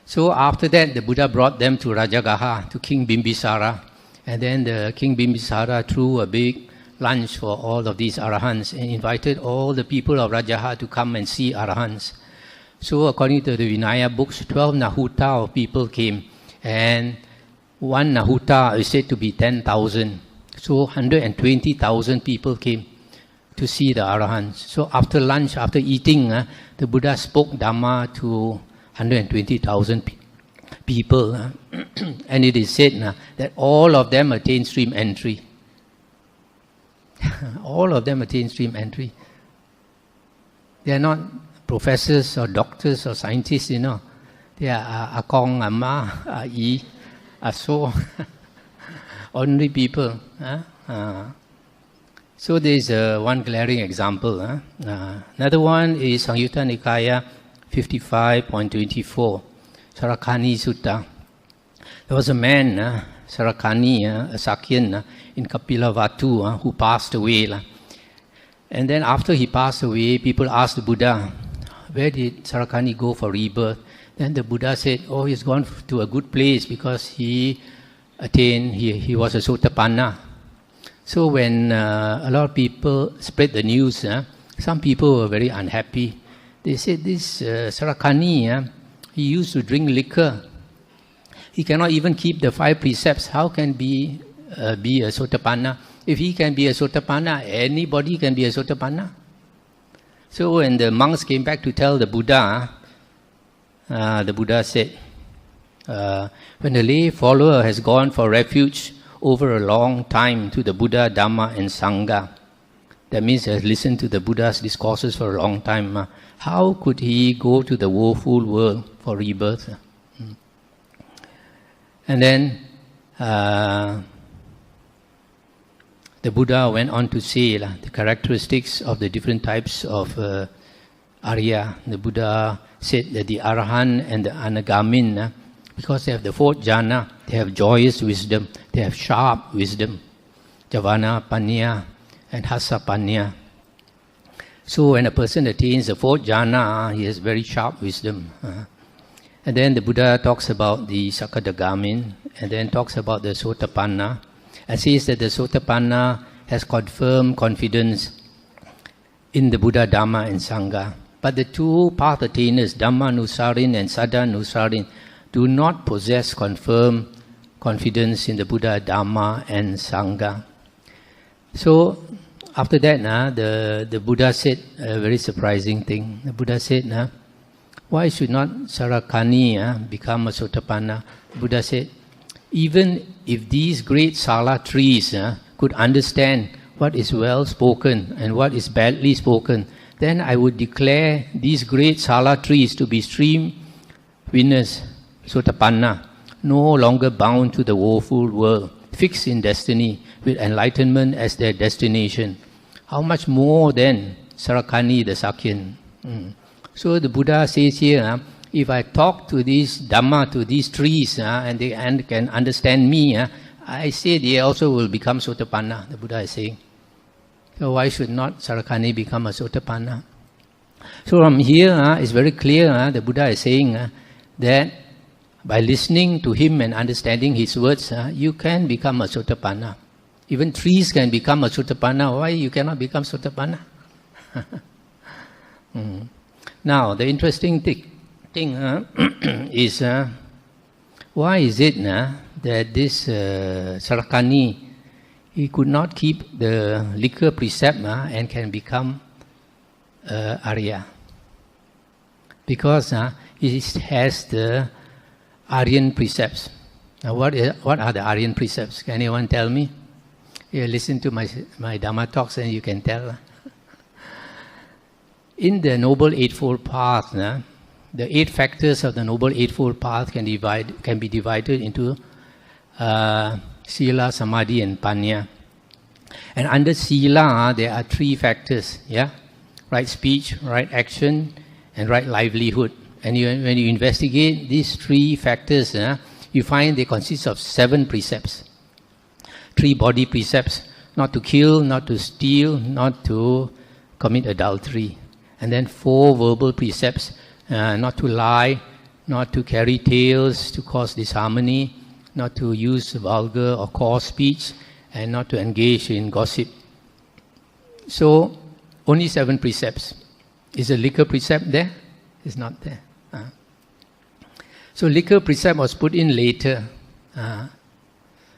So after that, the Buddha brought them to Rajagaha, to King Bimbisara. And then the King Bimbisara threw a big lunch for all of these Arahants and invited all the people of Rajaha to come and see Arahants. So according to the Vinaya books, 12 Nahuta of people came. And one Nahuta is said to be 10,000. So 120,000 people came to see the Arahants. So after lunch, after eating, the Buddha spoke Dhamma to 120,000 people. And it is said that all of them attained stream entry. All of them attained stream entry. They are not professors or doctors or scientists, They are Akong, Amma, Ai, Aso, ordinary people. So there is one glaring example. Another one is Samyutta Nikaya 55.24, Sarakani Sutta. There was a man, Sarakani, a Sakyan in Kapilavatu, who passed away. And then after he passed away, people asked the Buddha, where did Sarakani go for rebirth? Then the Buddha said, oh, he's gone to a good place because he attained, he was a Sotāpanna. So when a lot of people spread the news, some people were very unhappy. They said, this Sarakani, he used to drink liquor. He cannot even keep the 5 precepts. How can be a Sotāpanna? If he can be a Sotāpanna, anybody can be a Sotāpanna. So when the monks came back to tell the Buddha said, when a lay follower has gone for refuge over a long time to the Buddha, Dhamma and Sangha, that means he has listened to the Buddha's discourses for a long time, how could he go to the woeful world for rebirth? And then the Buddha went on to say the characteristics of the different types of Arya. The Buddha said that the Arahant and the Anagamin, because they have the 4th jhana, they have joyous wisdom, they have sharp wisdom, Javana, Panya, and Hasa Panya. So when a person attains the 4th jhana, he has very sharp wisdom. And then the Buddha talks about the Sakadagamin, and then talks about the Sotāpanna, and says that the Sotāpanna has confirmed confidence in the Buddha, Dhamma and Sangha. But the 2 path attainers, Dhammanusarin and Sadhanusarin, do not possess confirmed confidence in the Buddha, Dhamma and Sangha. So after that, the Buddha said a very surprising thing. The Buddha said, why should not Sarakani become a Sotāpanna? The Buddha said, even if these great Sala trees could understand what is well spoken and what is badly spoken, then I would declare these great Sala trees to be stream winners, Sotāpanna, no longer bound to the woeful world, fixed in destiny, with enlightenment as their destination. How much more then Sarakani the Sakyan? So the Buddha says here, if I talk to these Dhamma, to these trees, and they can understand me, I say they also will become Sotāpanna, the Buddha is saying. So why should not Sarakani become a Sotāpanna? So from here, it's very clear, the Buddha is saying that by listening to him and understanding his words, you can become a Sotāpanna. Even trees can become a Sotāpanna. Why you cannot become Sotāpanna? Now, the interesting thing is, why is it that this Sarakani, he could not keep the liquor precept and can become Arya? Because he has the Aryan precepts. Now, what are the Aryan precepts? Can anyone tell me? You listen to my Dhamma talks and you can tell. In the Noble Eightfold Path, the 8 factors of the Noble Eightfold Path can be divided into Sila, Samadhi and Panya. And under Sila, there are 3 factors, yeah? Right speech, right action, and right livelihood. And when you investigate these 3 factors, you find they consist of 7 precepts. 3 body precepts: not to kill, not to steal, not to commit adultery. And then 4 verbal precepts: not to lie, not to carry tales to cause disharmony, not to use vulgar or coarse speech, and not to engage in gossip. So, only 7 precepts. Is a liquor precept there? It's not there. So, liquor precept was put in later.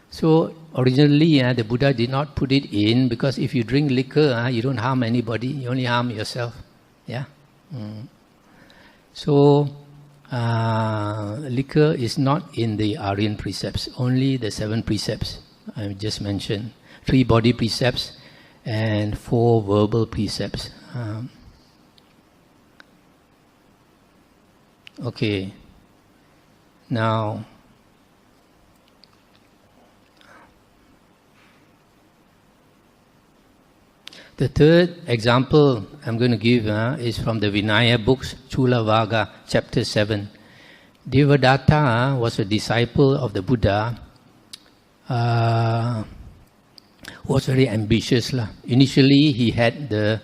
So, originally, the Buddha did not put it in because if you drink liquor, you don't harm anybody, you only harm yourself. Yeah. So, liquor is not in the Aryan precepts, only the 7 precepts I just mentioned. 3 body precepts and 4 verbal precepts. Okay. Now, the third example I'm going to give is from the Vinaya books, Chula Vaga, chapter 7. Devadatta was a disciple of the Buddha, was very ambitious. Initially, he had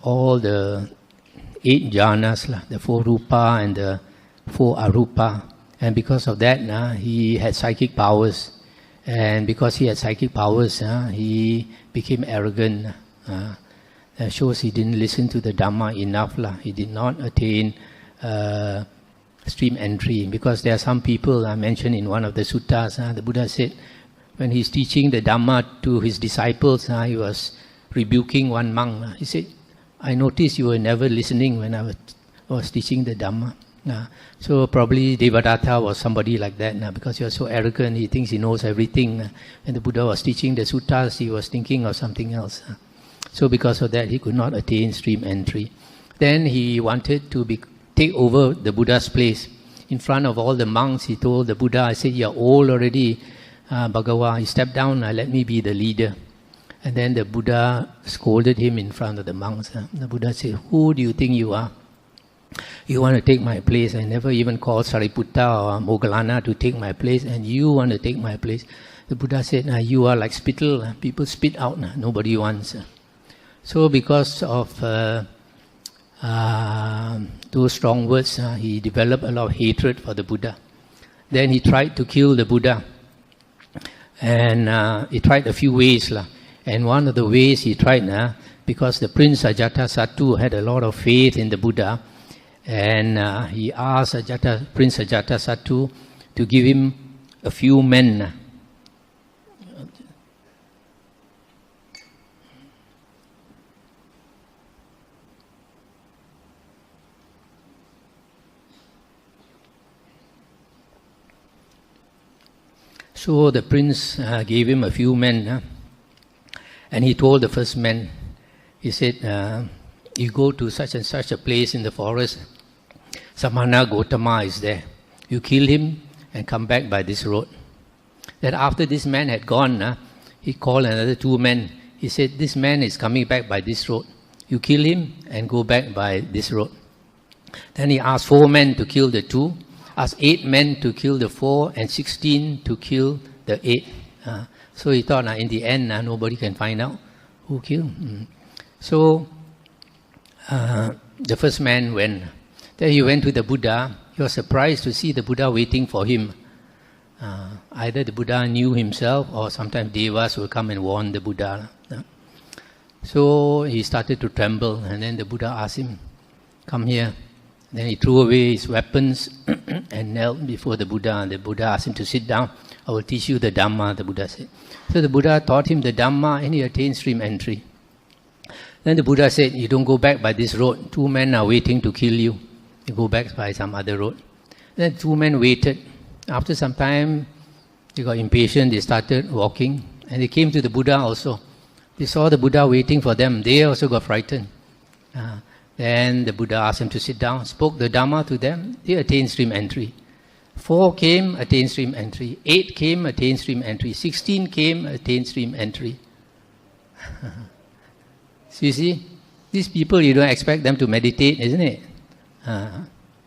all the 8 jhanas, the 4 rupa and the 4 arupa. And because of that, he had psychic powers. And because he had psychic powers, he became arrogant. That shows he didn't listen to the Dhamma enough. He did not attain stream entry. Because there are some people mentioned in one of the suttas, the Buddha said, when he's teaching the Dhamma to his disciples, he was rebuking one monk. He said, I noticed you were never listening when I was teaching the Dhamma. So probably Devadatta was somebody like that because he was so arrogant, he thinks he knows everything. When the Buddha was teaching the suttas, he was thinking of something else. So because of that, he could not attain stream entry. Then he wanted to take over the Buddha's place. In front of all the monks, he told the Buddha, I said, you're old already, Bhagawa, you step down, let me be the leader. And then the Buddha scolded him in front of the monks. The Buddha said, who do you think you are? You want to take my place. I never even called Sariputta or Moggallana to take my place, and you want to take my place. The Buddha said, you are like spittle. People spit out. Nobody wants. So because of those strong words, he developed a lot of hatred for the Buddha. Then he tried to kill the Buddha. And he tried a few ways. And one of the ways he tried, because the Prince Ajatasattu had a lot of faith in the Buddha, and he asked Prince Ajatasattu to give him a few men. So the prince gave him a few men, and he told the first man, he said, you go to such and such a place in the forest, Samana Gotama is there. You kill him and come back by this road. Then after this man had gone, he called another 2 men. He said, this man is coming back by this road. You kill him and go back by this road. Then he asked 4 men to kill the 2, asked 8 men to kill the 4, and 16 to kill the 8. So he thought, in the end, nobody can find out who killed. So the first man went. Then he went to the Buddha. he was surprised to see the Buddha waiting for him. Either the Buddha knew himself, or sometimes devas will come and warn the Buddha. So he started to tremble, and then the Buddha asked him, "Come here." Then he threw away his weapons and knelt before the Buddha. And the Buddha asked him to sit down. "I will teach you the Dhamma," the Buddha said. So the Buddha taught him the Dhamma, and he attained stream entry. Then the Buddha said, "You don't go back by this road. 2 men are waiting to kill you. You go back by some other road." Then 2 men waited. After some time, they got impatient. They started walking. And they came to the Buddha also. They saw the Buddha waiting for them. They also got frightened. Then the Buddha asked them to sit down, spoke the Dhamma to them. They attained stream entry. 4 came, attained stream entry. 8 came, attained stream entry. 16 came, attained stream entry. So you see, these people, you don't expect them to meditate, isn't it? And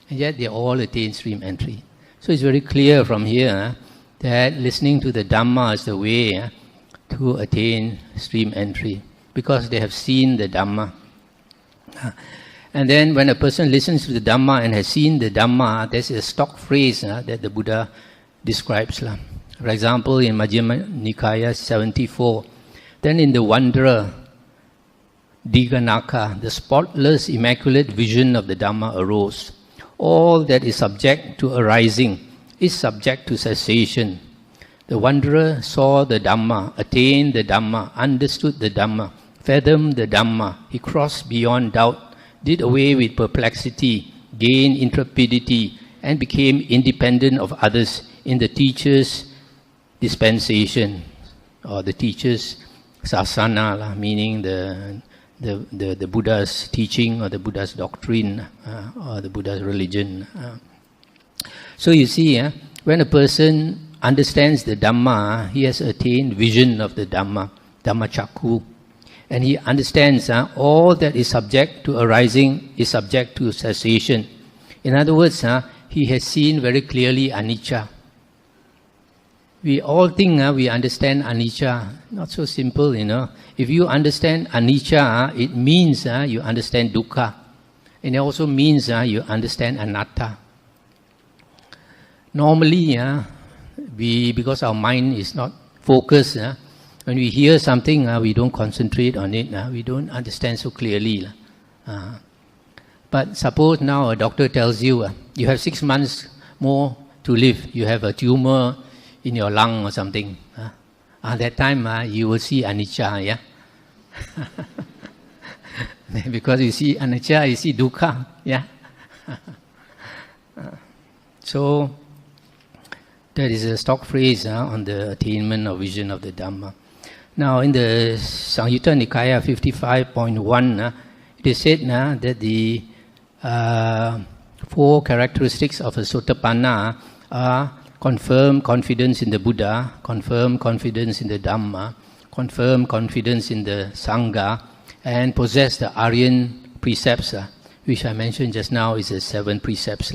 yet they all attain stream entry. So it's very clear from here that listening to the Dhamma is the way to attain stream entry, because they have seen the Dhamma. And then when a person listens to the Dhamma and has seen the Dhamma, there's a stock phrase that the Buddha describes. For example, in Majjhima Nikaya 74, then in the wanderer, Diganaka, the spotless, immaculate vision of the Dhamma arose. All that is subject to arising is subject to cessation. The wanderer saw the Dhamma, attained the Dhamma, understood the Dhamma, fathomed the Dhamma. He crossed beyond doubt, did away with perplexity, gained intrepidity, and became independent of others in the teacher's dispensation, or the teacher's sasana, meaning the Buddha's teaching or the Buddha's doctrine or the Buddha's religion. So you see, when a person understands the Dhamma, he has attained vision of the Dhamma, Dhammachakku. And he understands all that is subject to arising is subject to cessation. In other words, he has seen very clearly anicca. We all think we understand anicca. Not so simple, you know. If you understand anicca, it means you understand dukkha. And it also means you understand anatta. Normally, because our mind is not focused, when we hear something, we don't concentrate on it. We don't understand so clearly. But suppose now a doctor tells you, you have 6 months more to live. You have a tumor in your lung or something. At that time, you will see anicca, yeah? Because you see anicca, you see dukkha, yeah? So, that is a stock phrase on the attainment or vision of the Dhamma. Now, in the Samyutta Nikaya 55.1, it is said that the 4 characteristics of a Sotāpanna are confirm confidence in the Buddha, confirm confidence in the Dhamma, confirm confidence in the Sangha, and possess the Aryan precepts, which I mentioned just now is the 7 precepts.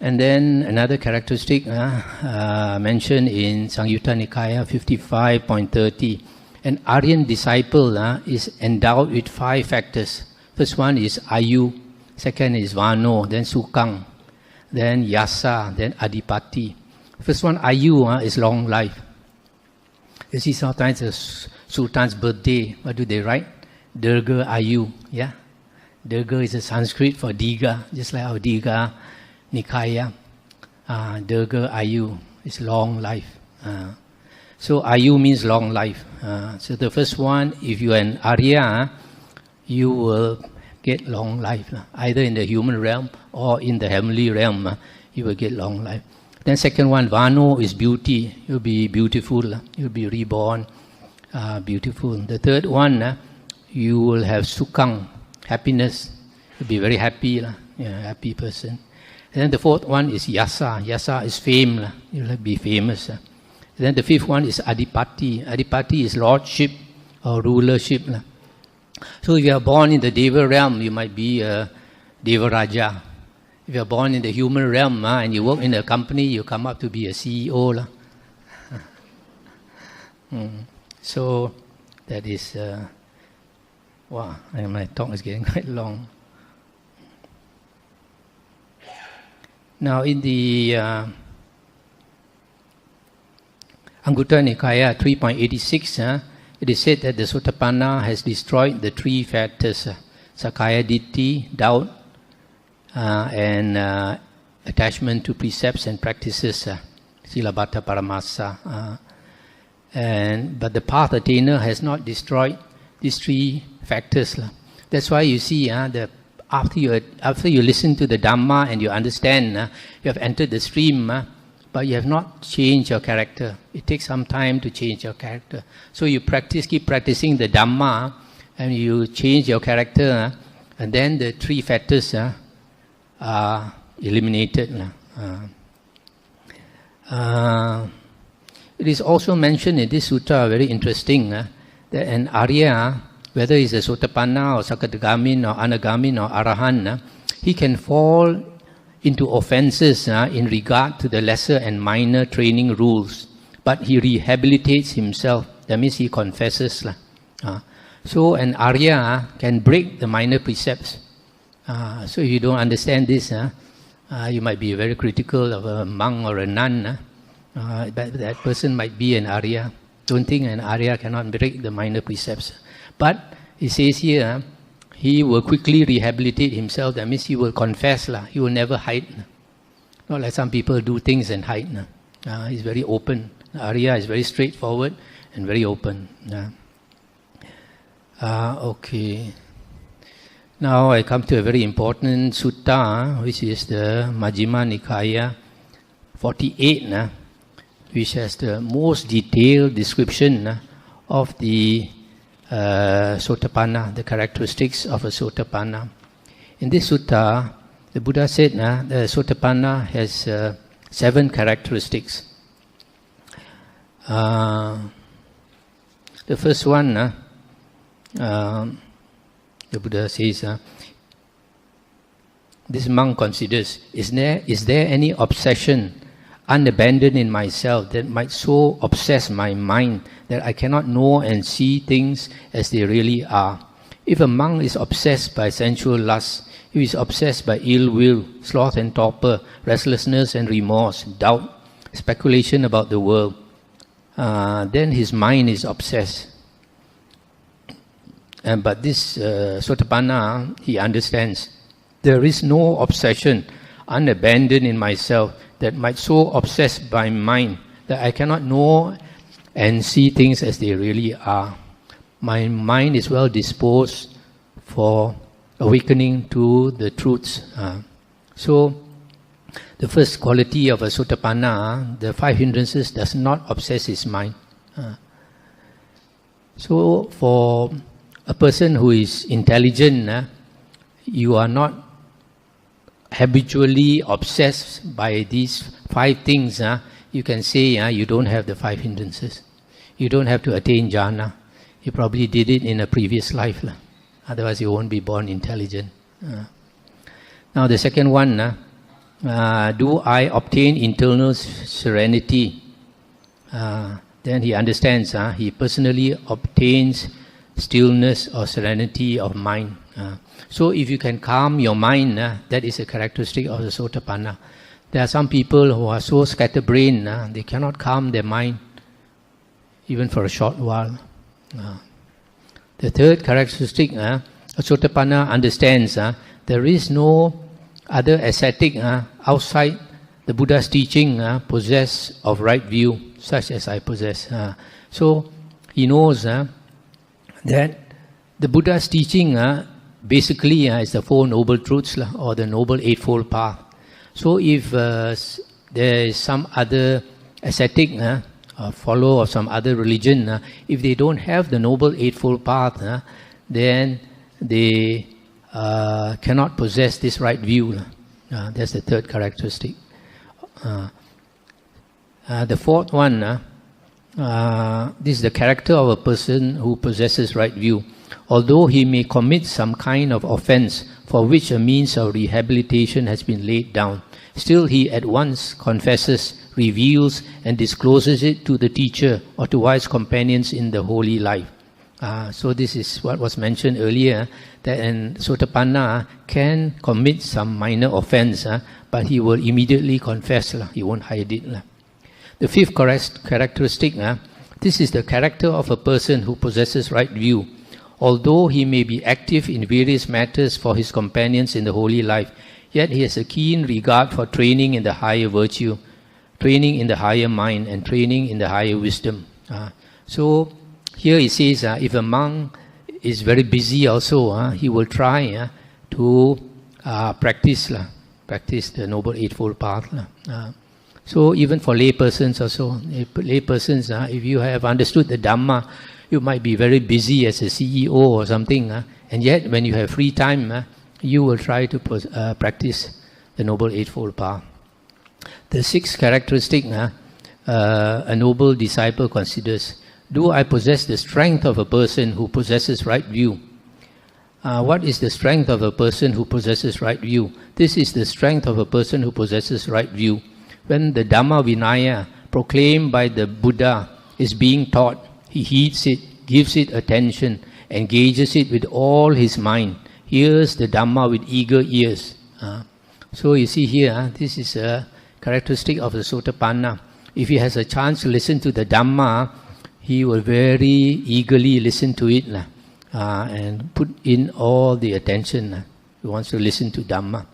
And then another characteristic mentioned in Samyutta Nikaya 55.30, an Aryan disciple is endowed with 5 factors. First one is Ayu, second is Vano, then Sukang, then Yasa, then Adipati. First one, Ayu, is long life. You see sometimes the Sultan's birthday, what do they write? Dirga Ayu, yeah? Dirga is a Sanskrit for Diga, just like our Diga Nikaya. Dirga Ayu is long life. So Ayu means long life. So the first one, if you are an Arya, you will get long life, either in the human realm or in the heavenly realm, you will get long life. Then second one, Vano is beauty. You'll be beautiful. You'll be reborn, beautiful. The third one, you will have Sukang, happiness. You'll be very happy, happy person. And then the fourth one is Yasa. Yasa is fame. You'll be famous. And then the fifth one is Adipati. Adipati is lordship or rulership. So if you are born in the Deva realm, you might be a Deva Raja. If you are born in the human realm and you work in a company, you come up to be a CEO. So that is, wow, my talk is getting quite long. Now in the Anguttara Nikaya 3.86, it is said that the Sotāpanna has destroyed the three factors, Sakaya Ditti, doubt, and attachment to precepts and practices, Silabbata Paramasa. But the path attainer has not destroyed these three factors. That's why you see, after you listen to the Dhamma and you understand, you have entered the stream, but you have not changed your character. It takes some time to change your character. So you keep practicing the Dhamma, and you change your character, and then the three factors are eliminated. It is also mentioned in this sutta, very interesting, that an Arya, whether he's a Sotāpanna or Sakadagamin or Anagamin or Arahan, he can fall into offenses in regard to the lesser and minor training rules, but he rehabilitates himself. That means he confesses. So an Arya can break the minor precepts. So if you don't understand this, you might be very critical of a monk or a nun. That person might be an Arya. Don't think an Arya cannot break the minor precepts. But it says here, he will quickly rehabilitate himself. That means he will confess. He will never hide. Not like some people do things and hide. He's very open. Arya is very straightforward and very open. Okay. Now I come to a very important sutta, which is the Majjhima Nikaya 48, which has the most detailed description of the Sotāpanna, the characteristics of a Sotāpanna. In this sutta, the Buddha said the Sotāpanna has 7 characteristics. The first one, the Buddha says, this monk considers, is there any obsession unabandoned in myself that might so obsess my mind that I cannot know and see things as they really are? If a monk is obsessed by sensual lust, if he is obsessed by ill will, sloth and torpor, restlessness and remorse, doubt, speculation about the world, then his mind is obsessed. But this Sotāpanna, he understands, there is no obsession unabandoned in myself that might so obsess my mind that I cannot know and see things as they really are. My mind is well disposed for awakening to the truths. So, the first quality of a Sotāpanna, the 5 hindrances does not obsess his mind. So, for a person who is intelligent, you are not habitually obsessed by these 5 things. You can say you don't have the 5 hindrances. You don't have to attain jhana. You probably did it in a previous life. Otherwise you won't be born intelligent. Now the second one, do I obtain internal serenity? Then he understands, he personally obtains stillness or serenity of mind. So if you can calm your mind, that is a characteristic of the Sotāpanna. There are some people who are so scatterbrained, they cannot calm their mind even for a short while. The third characteristic, a Sotāpanna understands there is no other ascetic outside the Buddha's teaching possess of right view, such as I possess. So he knows that the Buddha's teaching basically is the 4 Noble Truths or the Noble Eightfold Path. So if there is some other ascetic follower of some other religion, if they don't have the Noble Eightfold Path, then they cannot possess this right view. That's the third characteristic. The fourth one, this is the character of a person who possesses right view. Although he may commit some kind of offense for which a means of rehabilitation has been laid down, still he at once confesses, reveals and discloses it to the teacher or to wise companions in the holy life. So this is what was mentioned earlier, that an Sotāpanna can commit some minor offense, but he will immediately confess, he won't hide it. The fifth characteristic, this is the character of a person who possesses right view. Although he may be active in various matters for his companions in the holy life, yet he has a keen regard for training in the higher virtue, training in the higher mind, and training in the higher wisdom. So here it says, if a monk is very busy also, he will try to practice the Noble Eightfold Path. So even for lay persons also, if you have understood the Dhamma, you might be very busy as a CEO or something, and yet when you have free time, you will try to practice the Noble Eightfold Path. The sixth characteristic a noble disciple considers: do I possess the strength of a person who possesses right view? What is the strength of a person who possesses right view? This is the strength of a person who possesses right view. When the Dhammavuddho proclaimed by the Buddha is being taught, he heeds it, gives it attention, engages it with all his mind, hears the Dhamma with eager ears. So you see here, this is a characteristic of the Sotāpanna. If he has a chance to listen to the Dhamma, he will very eagerly listen to it and put in all the attention. He wants to listen to Dhamma.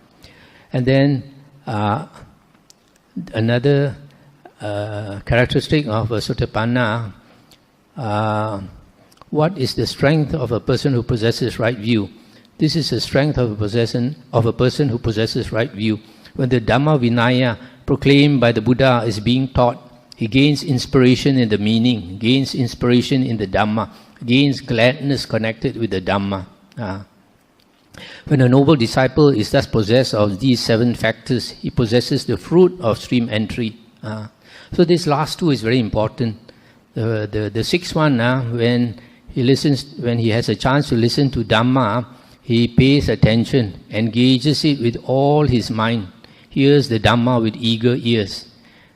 And then another characteristic of a Sotāpanna, what is the strength of a person who possesses right view? This is the strength of a person who possesses right view. When the Dhammavuddho proclaimed by the Buddha is being taught, he gains inspiration in the meaning, gains inspiration in the Dhamma, gains gladness connected with the Dhamma. When a noble disciple is thus possessed of these 7 factors, he possesses the fruit of stream entry. So this last two is very important. The sixth one, when he has a chance to listen to Dhamma, he pays attention, engages it with all his mind, hears the Dhamma with eager ears.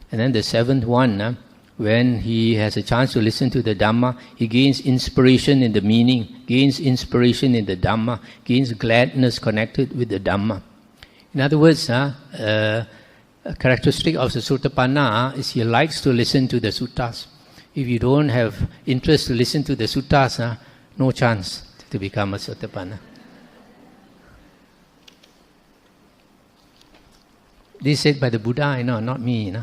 And then the seventh one, when he has a chance to listen to the Dhamma, he gains inspiration in the meaning, gains inspiration in the Dhamma, gains gladness connected with the Dhamma. In other words, a characteristic of the Sotāpanna is he likes to listen to the suttas. If you don't have interest to listen to the suttas, no chance to become a Sotāpanna. This is said by the Buddha, I know, not me.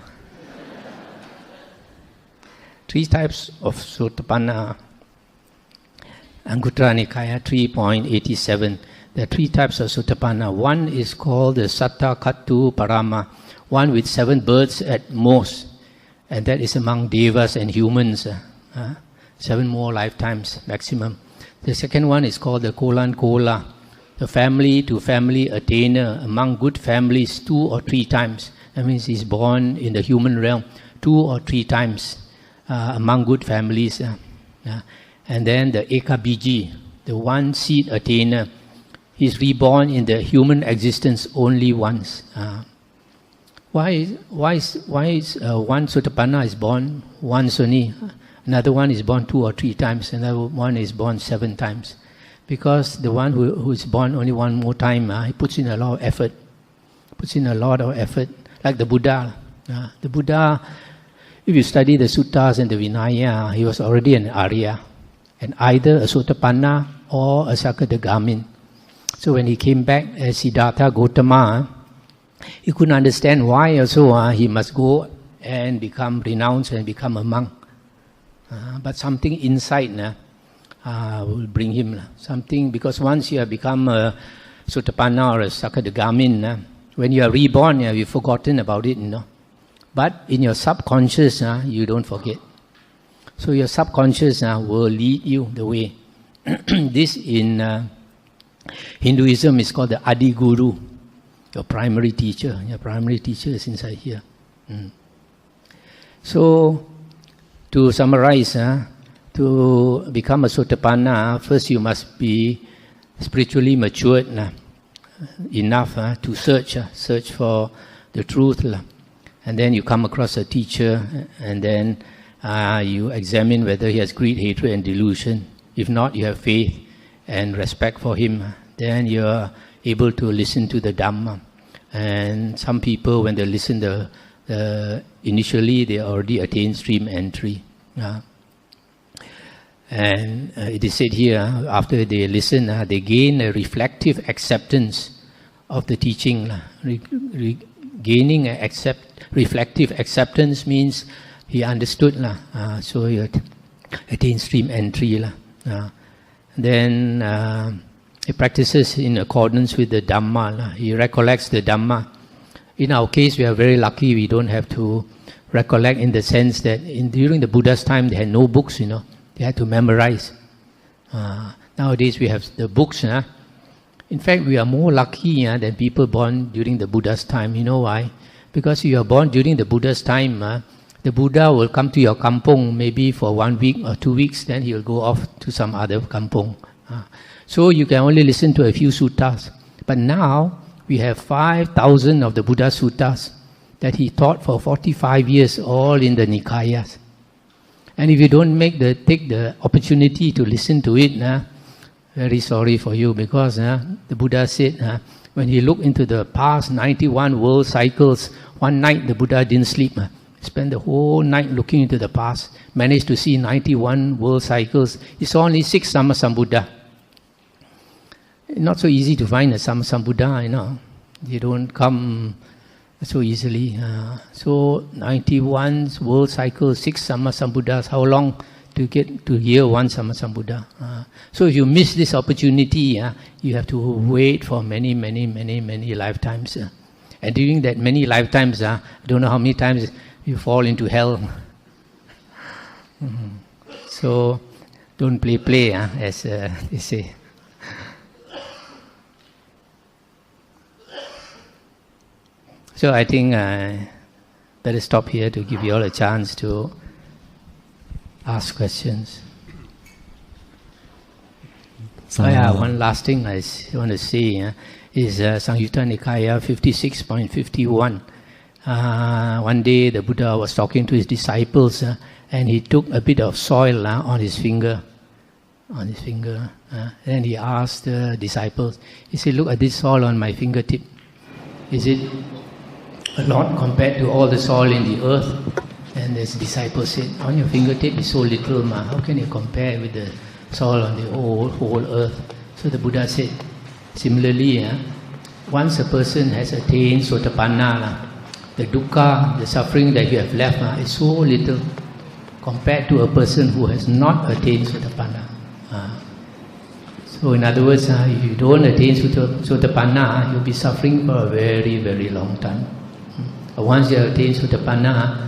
3 types of Sotāpanna. Anguttara Nikaya 3.87. There are 3 types of Sotāpanna. One is called the Satta Kattu Parama, one with 7 births at most. And that is among devas and humans. 7 more lifetimes maximum. The second one is called the Kolan Kola, the family to family attainer among good families 2 or 3 times. That means he's born in the human realm 2 or 3 times among good families. And then the Ekabiji, the one seed attainer, he's reborn in the human existence only once. Why is one Sotāpanna is born once only, another one is born 2 or 3 times, another one is born 7 times? Because the one who is born only one more time, he puts in a lot of effort. Like the Buddha. The Buddha, if you study the suttas and the Vinaya, he was already an Arya, and either a Sotāpanna or a Sakadagamin. So when he came back as Siddhartha Gautama, he couldn't understand why also he must go and become renounced and become a monk. But something inside will bring him something, because once you have become a Sotāpanna or a Sakadagamin, when you are reborn, you've forgotten about it, But in your subconscious, you don't forget. So your subconscious will lead you the way. This in Hinduism is called the Adi Guru, your primary teacher. Your primary teacher is inside here. So, to summarize, to become a Sotāpanna, first you must be spiritually matured enough to search for the truth. And then you come across a teacher, and then you examine whether he has greed, hatred and delusion. If not, you have faith and respect for him, then you are able to listen to the Dhamma. And some people, when they listen, initially they already attain stream entry. And it is said here, after they listen, they gain a reflective acceptance of the teaching. Gaining reflective acceptance means he understood, so he attains stream entry. Then he practices in accordance with the Dhamma. He recollects the Dhamma. In our case, we are very lucky. We don't have to recollect in the sense that during the Buddha's time, they had no books, They had to memorize. Nowadays, we have the books. In fact, we are more lucky than people born during the Buddha's time. You know why? Because if you are born during the Buddha's time, the Buddha will come to your kampong maybe for 1 week or 2 weeks, then he will go off to some other kampong. So you can only listen to a few suttas. But now, we have 5,000 of the Buddha suttas that he taught for 45 years, all in the Nikayas. And if you don't take the opportunity to listen to it, very sorry for you, because the Buddha said, when he looked into the past 91 world cycles, one night the Buddha didn't sleep. Spent the whole night looking into the past, managed to see 91 world cycles. He saw only 6 Sammasambuddha. Not so easy to find a Sammasambuddha, They don't come so easily. So 91 world cycles, 6 Sammasambuddhas. How long to get to hear one Sammasambuddha? So if you miss this opportunity, you have to wait for many lifetimes. And during that many lifetimes, I don't know how many times you fall into hell. So don't play, as they say. So I think better stop here to give you all a chance to ask questions. One last thing I want to say is Samyutta Nikaya 56.51. One day the Buddha was talking to his disciples and he took a bit of soil on his finger. Then he asked the disciples, he said, look at this soil on my fingertip. Is it a lot compared to all the soil in the earth? And the disciple said, on your fingertip is so little, how can you compare with the soil on the whole earth? So the Buddha said, similarly, once a person has attained Sotāpanna, the dukkha, the suffering that you have left is so little compared to a person who has not attained Sotāpanna. So in other words, if you don't attain Sotāpanna, you'll be suffering for a very, very long time. Once you attain Sotāpanna,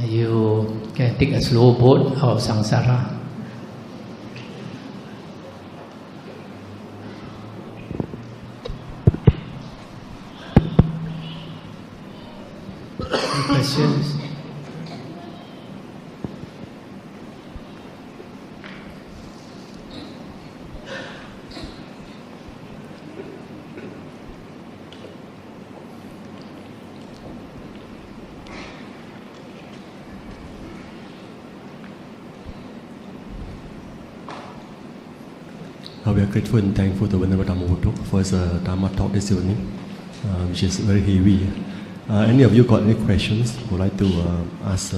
you can take a slow boat out of samsara. Any questions? We are grateful and thankful to Venerable Dhammavuddho for his Dhamma talk this evening, which is very heavy. Any of you got any questions? Would like to ask?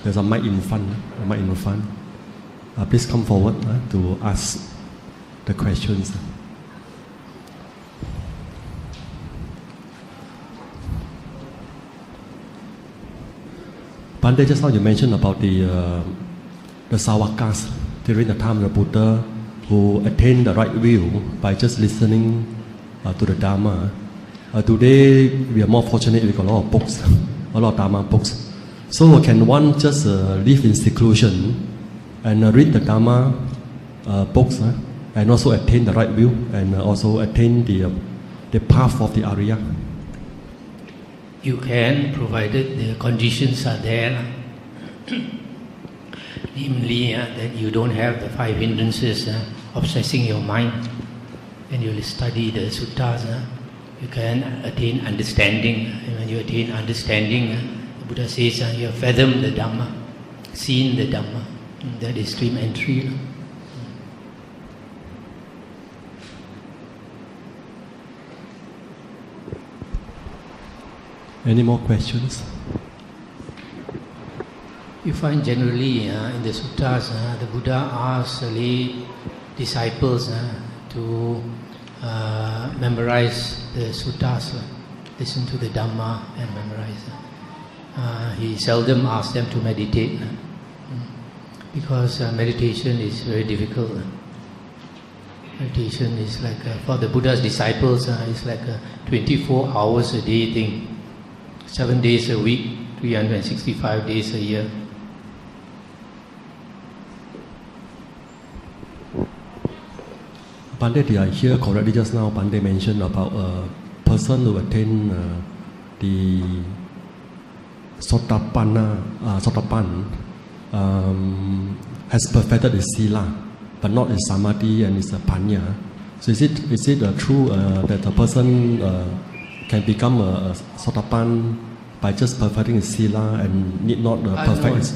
There's a mic in front. Please come forward to ask the questions. Bhante, just now you mentioned about the Savakas during the time of the Buddha, who attain the right view by just listening to the Dhamma. Today, we are more fortunate, we got a lot of books, a lot of Dhamma books. So can one just live in seclusion and read the Dhamma books and also attain the right view and also attain the path of the Arya? You can, provided the conditions are there. Namely, that you don't have the 5 hindrances obsessing your mind. When you study the suttas, you can attain understanding. And when you attain understanding, the Buddha says you have fathomed the Dhamma, seen the Dhamma. That is stream entry. Any more questions? You find generally in the suttas, the Buddha asks lay disciples to memorize the suttas, listen to the Dhamma and memorize. He seldom asks them to meditate because meditation is very difficult. Meditation is like, for the Buddha's disciples, it's like a 24 hours a day thing, 7 days a week, 365 days a year. Pandey, did I hear correctly just now? Pandey mentioned about a person who attained the Sotāpanna, has perfected his sila, but not his samadhi and his panya. So is it true that a person can become a Sotāpanna by just perfecting his sila and need not perfect his?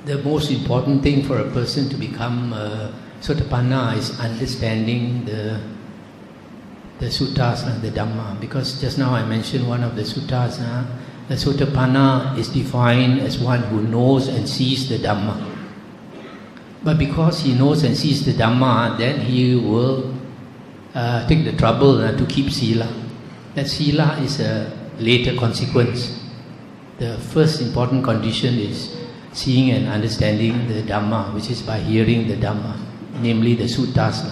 The most important thing for a person to become Sotāpanna is understanding the suttas and the Dhamma. Because just now I mentioned one of the suttas, the Sotāpanna is defined as one who knows and sees the Dhamma. But because he knows and sees the Dhamma, then he will take the trouble to keep sila. That sila is a later consequence. The first important condition is seeing and understanding the Dhamma, which is by hearing the Dhamma, namely the suttas.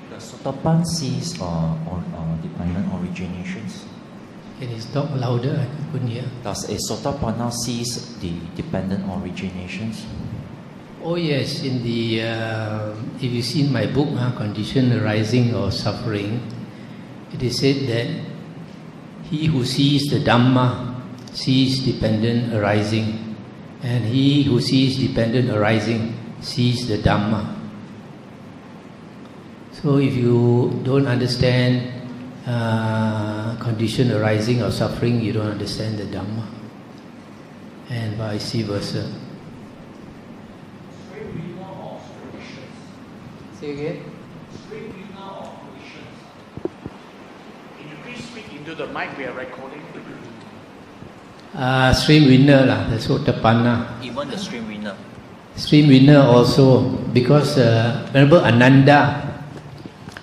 The Sotāpanna sees on dependent originations. Can you talk louder? I couldn't hear. Does a Sotāpanna sees the dependent originations? Oh yes, in the if you see in my book, Condition Arising or Suffering, it is said that he who sees the Dhamma sees dependent arising, and he who sees dependent arising sees the Dhamma. So if you don't understand condition arising or suffering, you don't understand the Dhamma, and vice versa. Say again? Can you please speak into the mic? We are recording. Stream winner lah, the Sotāpanna. Even the stream winner. Stream winner also, because Venerable Ananda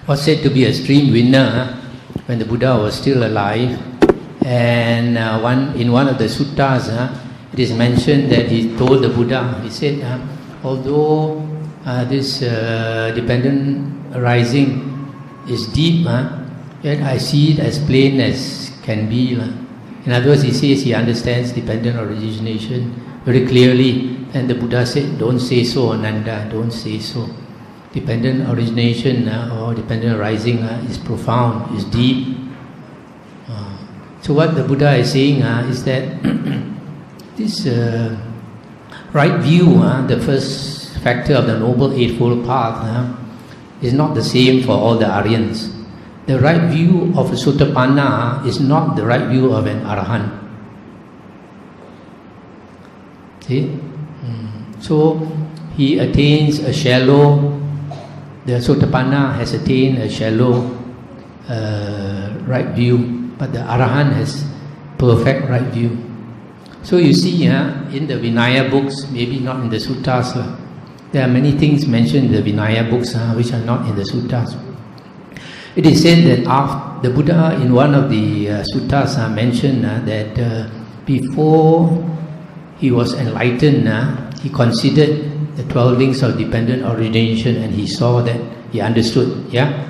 was said to be a stream winner when the Buddha was still alive, and in one of the suttas, it is mentioned that he told the Buddha, he said, although this dependent arising is deep, yet I see it as plain as can be. In other words, he says he understands dependent origination very clearly, and the Buddha said, don't say so, Ananda, don't say so. Dependent origination or dependent arising is profound, is deep. So what the Buddha is saying is that this right view, the first factor of the Noble Eightfold Path, is not the same for all the Aryans. The right view of a Sotāpanna is not the right view of an Arahant. See? So he attains a shallow, the Sotāpanna has attained a shallow right view, but the Arahant has perfect right view. So you see, in the Vinaya books, maybe not in the suttas, there are many things mentioned in the Vinaya books which are not in the suttas. It is said that the Buddha in one of the suttas mentioned that before he was enlightened, he considered the 12 links of dependent origination, and he saw that, he understood. Yeah.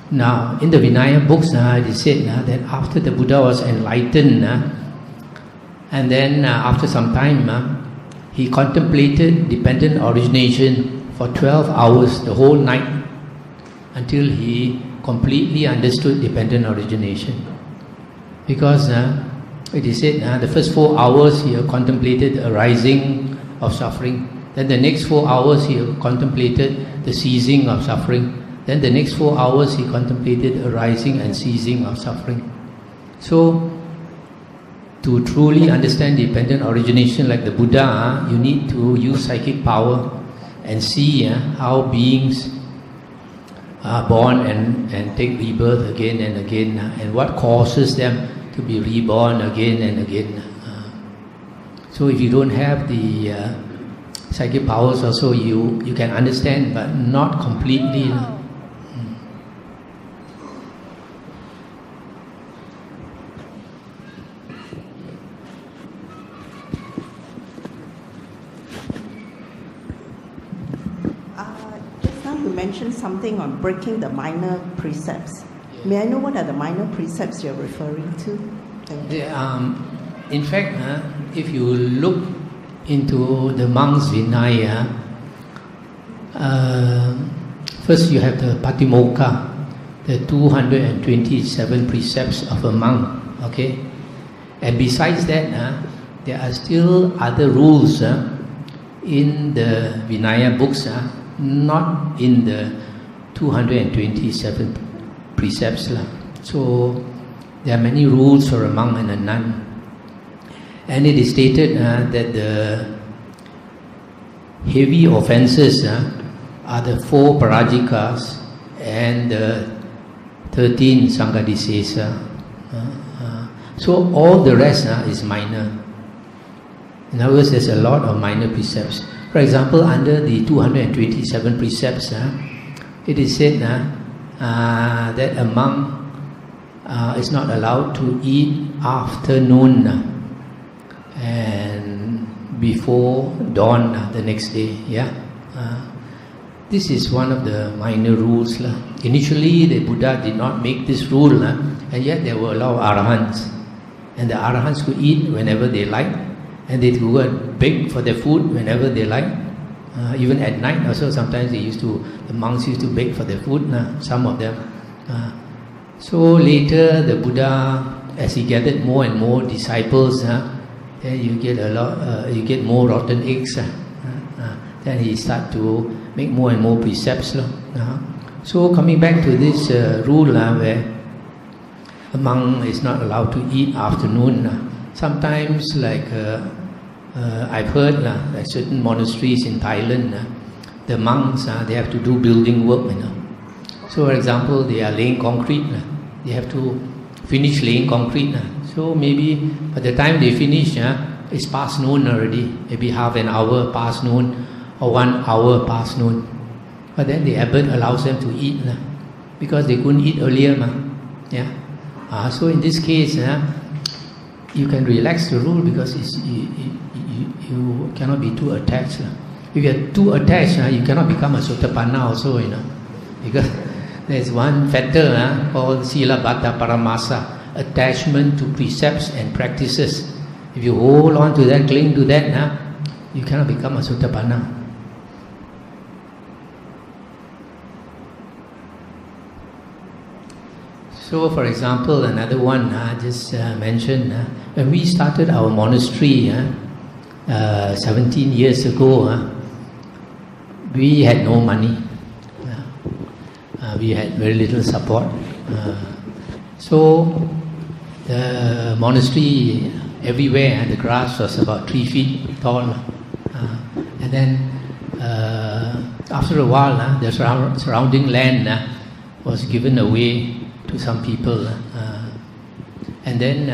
Now, in the Vinaya books, it is said that after the Buddha was enlightened, and then after some time, he contemplated dependent origination for 12 hours, the whole night, until he completely understood dependent origination. Because it is said the first 4 hours he contemplated the arising of suffering. Then the next 4 hours he contemplated the ceasing of suffering. Then the next 4 hours he contemplated arising and ceasing of suffering. So, to truly understand dependent origination like the Buddha, you need to use psychic power and see how beings are born and take rebirth again and again, and what causes them to be reborn again and again. So if you don't have the psychic powers also, you can understand, but not completely. Just now you mentioned something on breaking the minor precepts. May I know what are the minor precepts you're referring to? Thank you. In fact, if you look into the monks' Vinaya, first you have the Patimokkha, the 227 precepts of a monk, okay? And besides that, there are still other rules in the Vinaya books, not in the 227 precepts. So there are many rules for a monk and a nun. And it is stated that the heavy offences are the 4 parajikas and the 13 sanghadisesa. So all the rest is minor. In other words, there's a lot of minor precepts. For example, under the 227 precepts, it is said that a monk is not allowed to eat after noon and before dawn the next day. This is one of the minor rules. Initially, the Buddha did not make this rule, and yet there were a lot of arahants. And the arahants could eat whenever they liked, and they could go and beg for their food whenever they liked. Even at night also, sometimes the monks used to beg for their food, some of them. So later, the Buddha, as he gathered more and more disciples, then you get you get more rotten eggs. Then he start to make more and more precepts. So coming back to this rule where a monk is not allowed to eat afternoon. Sometimes, like I've heard, like certain monasteries in Thailand, the monks they have to do building work. So, for example, they are laying concrete. They have to finish laying concrete. So maybe by the time they finish, it's past noon already. Maybe half an hour past noon or 1 hour past noon. But then the abbot allows them to eat because they couldn't eat earlier. So in this case, you can relax the rule because you cannot be too attached. If you are too attached, you cannot become a Sotāpanna also, because there's one factor called Silabhata Paramasa, attachment to precepts and practices. If you hold on to that, cling to that, you cannot become a Sotāpanna. So, for example, another one I just mentioned, when we started our monastery 17 years ago, we had no money. We had very little support. So, the monastery everywhere, the grass was about 3 feet tall. And then, after a while, the surrounding land was given away to some people, and then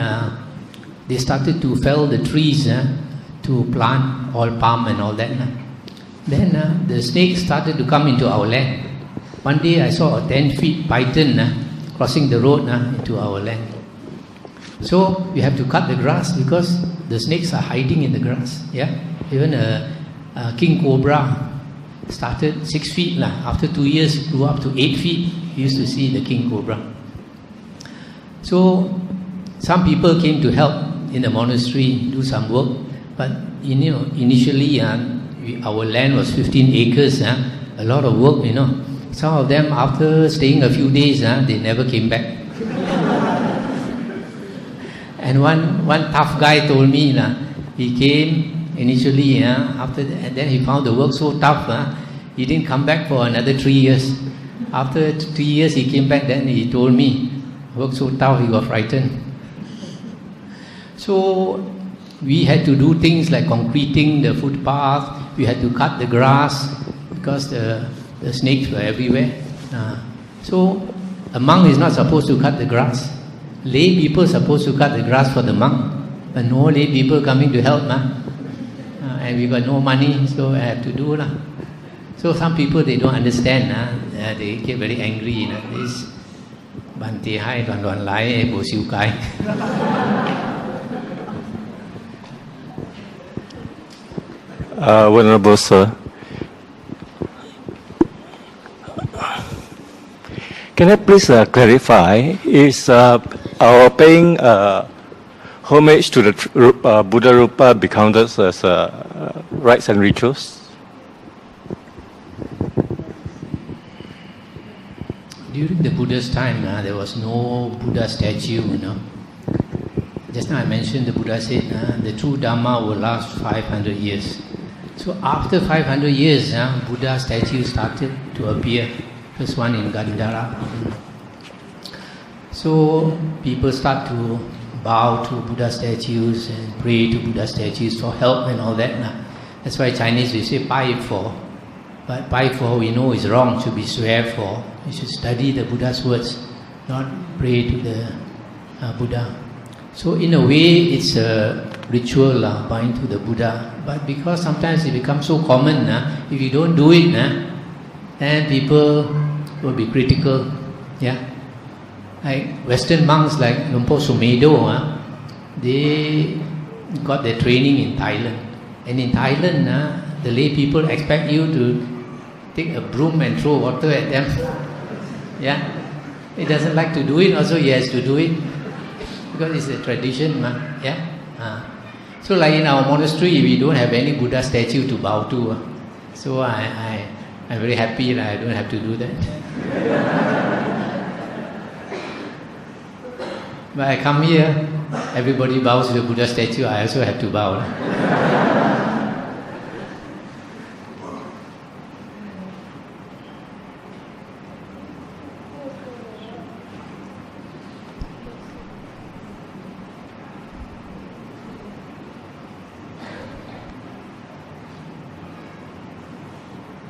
they started to fell the trees to plant all palm and all that. Then the snakes started to come into our land. One day I saw a 10-feet python crossing the road into our land. So we have to cut the grass because the snakes are hiding in the grass. Even a king cobra started 6 feet. After 2 years, grew up to 8 feet. You used to see the king cobra. So some people came to help in the monastery, do some work. But initially our land was 15 acres, a lot of work. Some of them, after staying a few days, they never came back. And one tough guy told me, he came initially, after that, and then he found the work so tough, he didn't come back for another 3 years. After 3 years, he came back. Then he told me, work so tough, he got frightened. So we had to do things like concreting the footpath. We had to cut the grass because the snakes were everywhere. So a monk is not supposed to cut the grass. Lay people are supposed to cut the grass for the monk, but no lay people coming to help, and we got no money, so I have to do lah. So some people they don't understand, they get very angry. This Bante hai đoàn lai bộ siêu cái. Venerable Sir, can I please clarify, is our paying homage to the Buddha Rupa be counted as rites and rituals? During the Buddha's time, there was no Buddha statue, Just now I mentioned the Buddha said the true Dhamma will last 500 years. So after 500 years, Buddha statue started to appear. First one in Gandhara. So people start to bow to Buddha statues and pray to Buddha statues for help and all that. That's why Chinese we say pai for. But pai for we know is wrong, should be swear for. You should study the Buddha's words, not pray to the Buddha. So in a way it's a ritual bowing to the Buddha. But because sometimes it becomes so common, if you don't do it, then people will be critical. Yeah. Like Western monks like Lumpo Sumedo, they got their training in Thailand. And in Thailand, the lay people expect you to take a broom and throw water at them. Yeah. He doesn't like to do it, also he has to do it. Because it's a tradition. Yeah. So like in our monastery, we don't have any Buddha statue to bow to. So I'm very happy that I don't have to do that. When I come here, everybody bows to the Buddha statue, I also have to bow.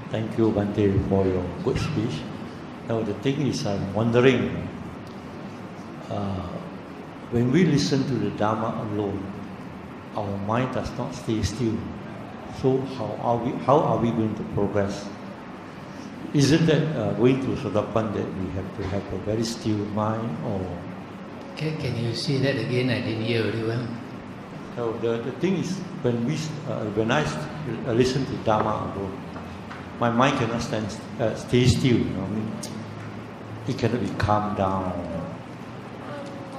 Thank you, Bante, for your good speech. Now the thing is, I'm wondering, when we listen to the Dhamma alone, our mind does not stay still. So how are we going to progress? Isn't that going to Sotāpanna that we have to have a very still mind, or? Can you say that again? I didn't hear very well. So the thing is, when I listen to Dhamma alone, my mind cannot stay still. It cannot be calmed down.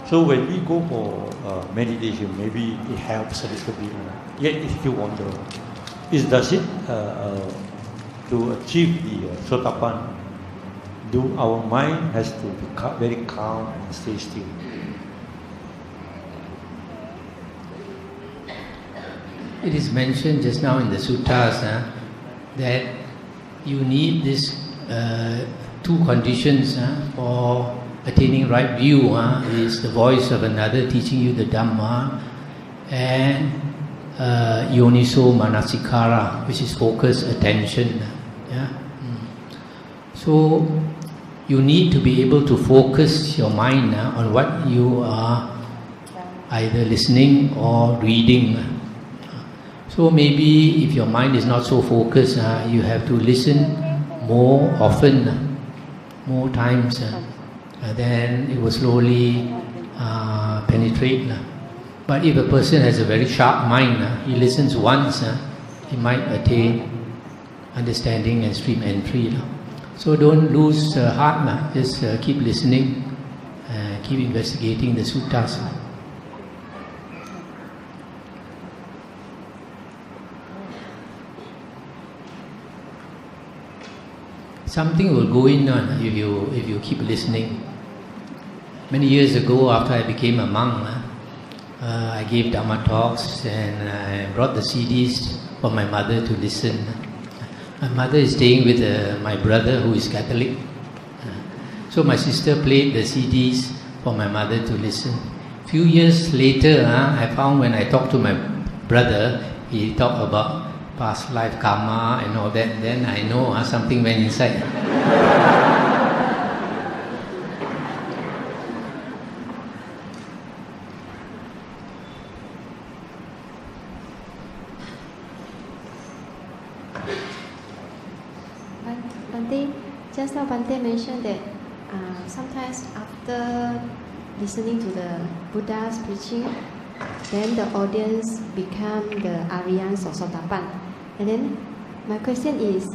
So when we go for meditation, maybe it helps a little bit. Yet it still wanders. Does it to achieve the Sotāpanna? Do our mind has to be very calm and stay still? It is mentioned just now in the suttas that you need these two conditions for attaining right view. Is the voice of another teaching you the Dhamma, and yoniso manasikara, which is focused attention. Yeah? So you need to be able to focus your mind on what you are either listening or reading. So maybe if your mind is not so focused, you have to listen more often, more times. Then it will slowly penetrate. But if a person has a very sharp mind, he listens once, he might attain understanding and stream entry. So don't lose heart, just keep listening, keep investigating the suttas. Something will go in if you keep listening. Many years ago, after I became a monk, I gave Dhamma talks and I brought the CDs for my mother to listen. My mother is staying with my brother who is Catholic. So my sister played the CDs for my mother to listen. Few years later, I found when I talked to my brother, he talked about past life karma and all that. Then I know something went inside. Bante, just now Bante mentioned that sometimes after listening to the Buddha's preaching, then the audience become the Aryans or Sotāpanna. And then my question is,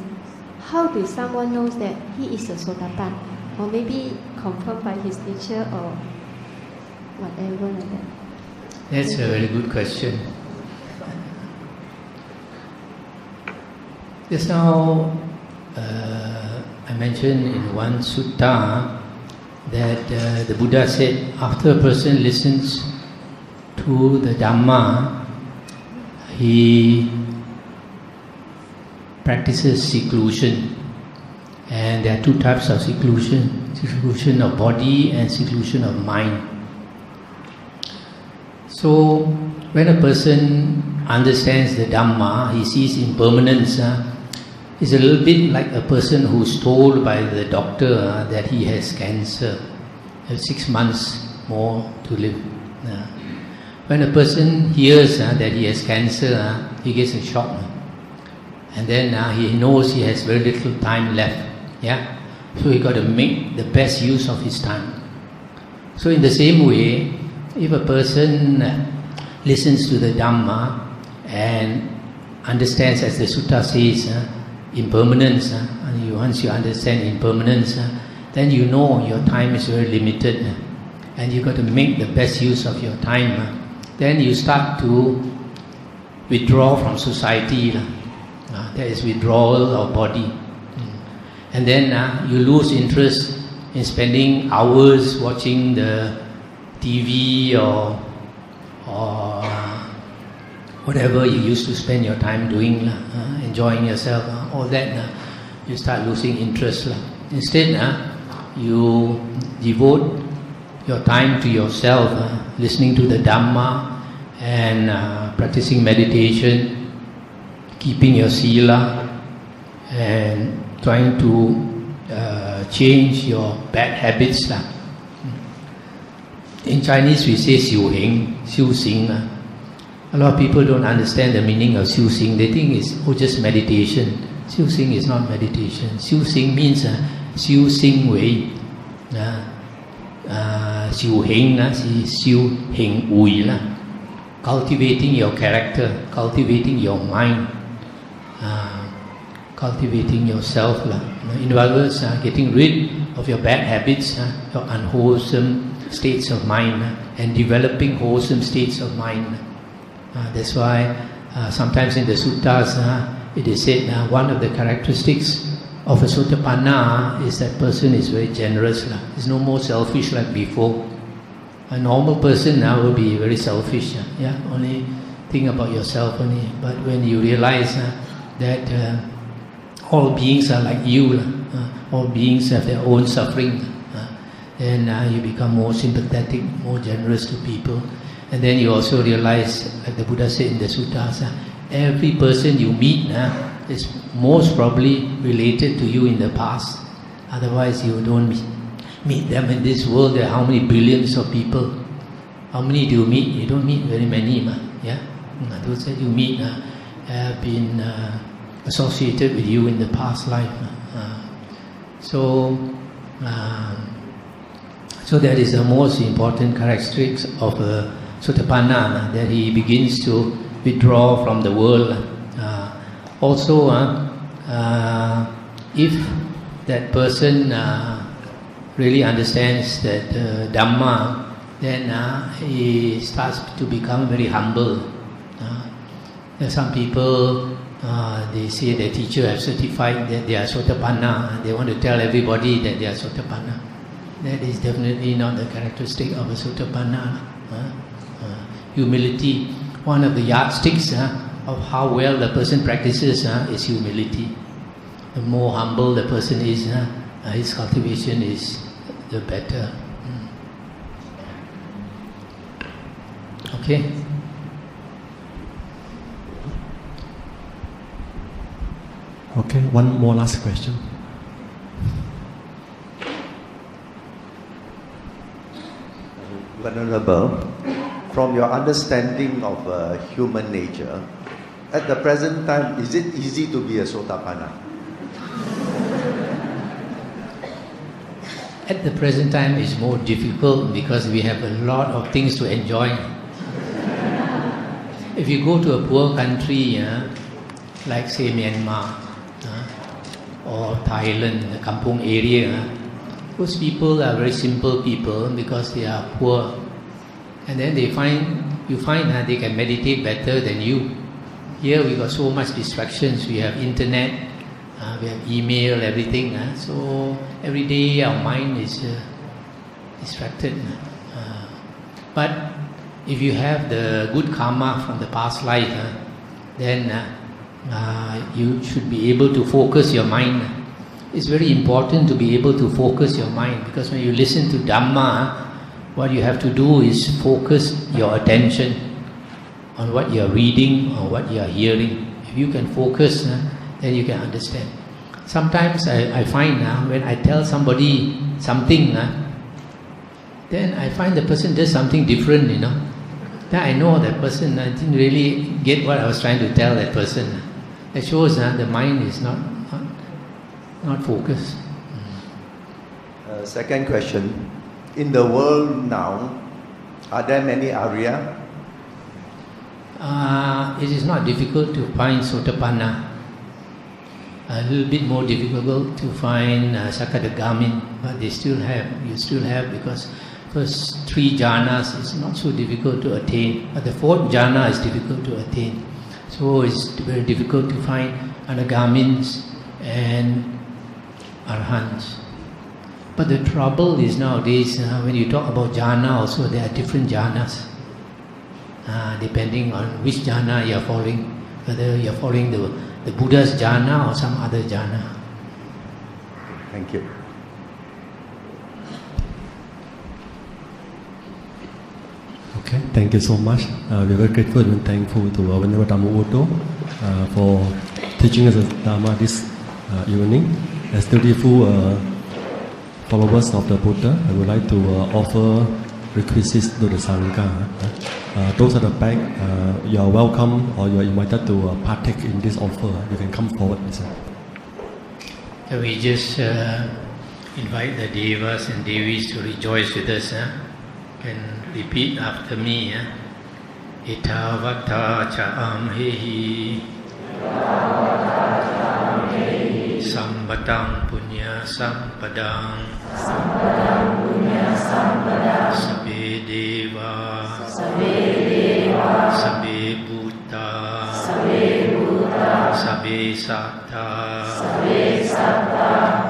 how do someone knows that he is a Sotāpanna? Or maybe confirmed by his teacher or whatever like that? That's a very good question. Just now, I mentioned in one sutta that the Buddha said, after a person listens to the Dhamma, he practices seclusion. And there are two types of seclusion: seclusion of body and seclusion of mind. So, when a person understands the Dhamma, he sees impermanence. It's a little bit like a person who's told by the doctor that he has cancer, 6 months more to live. When a person hears that he has cancer, he gets a shock. And then he knows he has very little time left. Yeah? So he got to make the best use of his time. So in the same way, if a person listens to the Dhamma and understands, as the sutta says, impermanence, and once you understand impermanence, then you know your time is very limited, and you got to make the best use of your time. Then you start to withdraw from society. There is withdrawal of body. And then you lose interest in spending hours watching the TV or whatever you used to spend your time doing, enjoying yourself, all that, you start losing interest. Instead, you devote your time to yourself, listening to the Dhamma and practicing meditation, keeping your sila, and trying to change your bad habits. In Chinese we say 修行, 修行. A lot of people don't understand the meaning of 修行. They think it's just meditation. 修行is not meditation. 修行 means 修行为. 修行是修行为. Cultivating your character, cultivating your mind, cultivating yourself. In other words, getting rid of your bad habits, your unwholesome states of mind, and developing wholesome states of mind. That's why sometimes in the suttas it is said one of the characteristics of a Sotāpanna is that person is very generous. He's no more selfish like before. A normal person now will be very selfish. Only think about yourself only. But when you realize that all beings are like you, all beings have their own suffering, then you become more sympathetic, more generous to people. And then you also realize, like the Buddha said in the suttas, every person you meet is most probably related to you in the past. Otherwise you don't meet them in this world. There are how many billions of people? How many do you meet? You don't meet very many. Those that you meet have been associated with you in the past life. So that is the most important characteristics of a Sotāpanna, that he begins to withdraw from the world. Also, if that person really understands that Dhamma, then he starts to become very humble. There are some people, they say their teacher have certified that they are Sotāpanna, and they want to tell everybody that they are Sotāpanna. That is definitely not the characteristic of a Sotāpanna. Humility, one of the yardsticks of how well the person practices is humility. The more humble the person is, his cultivation is the better. Okay? Okay, one more last question. Venerable, from your understanding of human nature, at the present time, is it easy to be a Sotāpanna? At the present time, it's more difficult because we have a lot of things to enjoy. If you go to a poor country, like say Myanmar or Thailand, the Kampong area, those people are very simple people because they are poor, and then you find they can meditate better than you. Here we got so much distractions. We have internet, we have email, everything. So every day our mind is distracted. But if you have the good karma from the past life, then you should be able to focus your mind. It's very important to be able to focus your mind, because when you listen to Dhamma, what you have to do is focus your attention on what you are reading or what you are hearing. If you can focus, then you can understand. Sometimes I find when I tell somebody something, then I find the person does something different, Then I know that person didn't really get what I was trying to tell that person. That shows the mind is not focused. Second question. In the world now, are there many Arya? It is not difficult to find Sotāpanna. A little bit more difficult to find Sakadagamin, but you still have, because first 3 jhanas is not so difficult to attain, but the 4th jhana is difficult to attain. So it's very difficult to find Anagamins and Arhants. But the trouble is nowadays, when you talk about jhana also, there are different jhanas. Depending on which jhana you are following, whether you are following the Buddha's jhana or some other jhana. Thank you. Okay, thank you so much. We're very grateful and thankful to Venerable Dhammavuddho for teaching us the Dhamma this evening. As dutiful followers of the Buddha, I would like to offer requisites to the Sangha. Those at the back, you are welcome, or you are invited to partake in this offer. You can come forward. Can we just invite the Devas and Devis to rejoice with us? Can repeat after me. Itavata cha'amhehi Sambatam punya sampadang Sabbe deva Sabbe bhuta Sabbe satta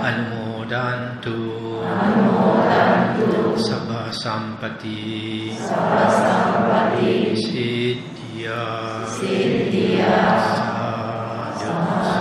Anumodantu Sabba sampati Siddhya Sadhu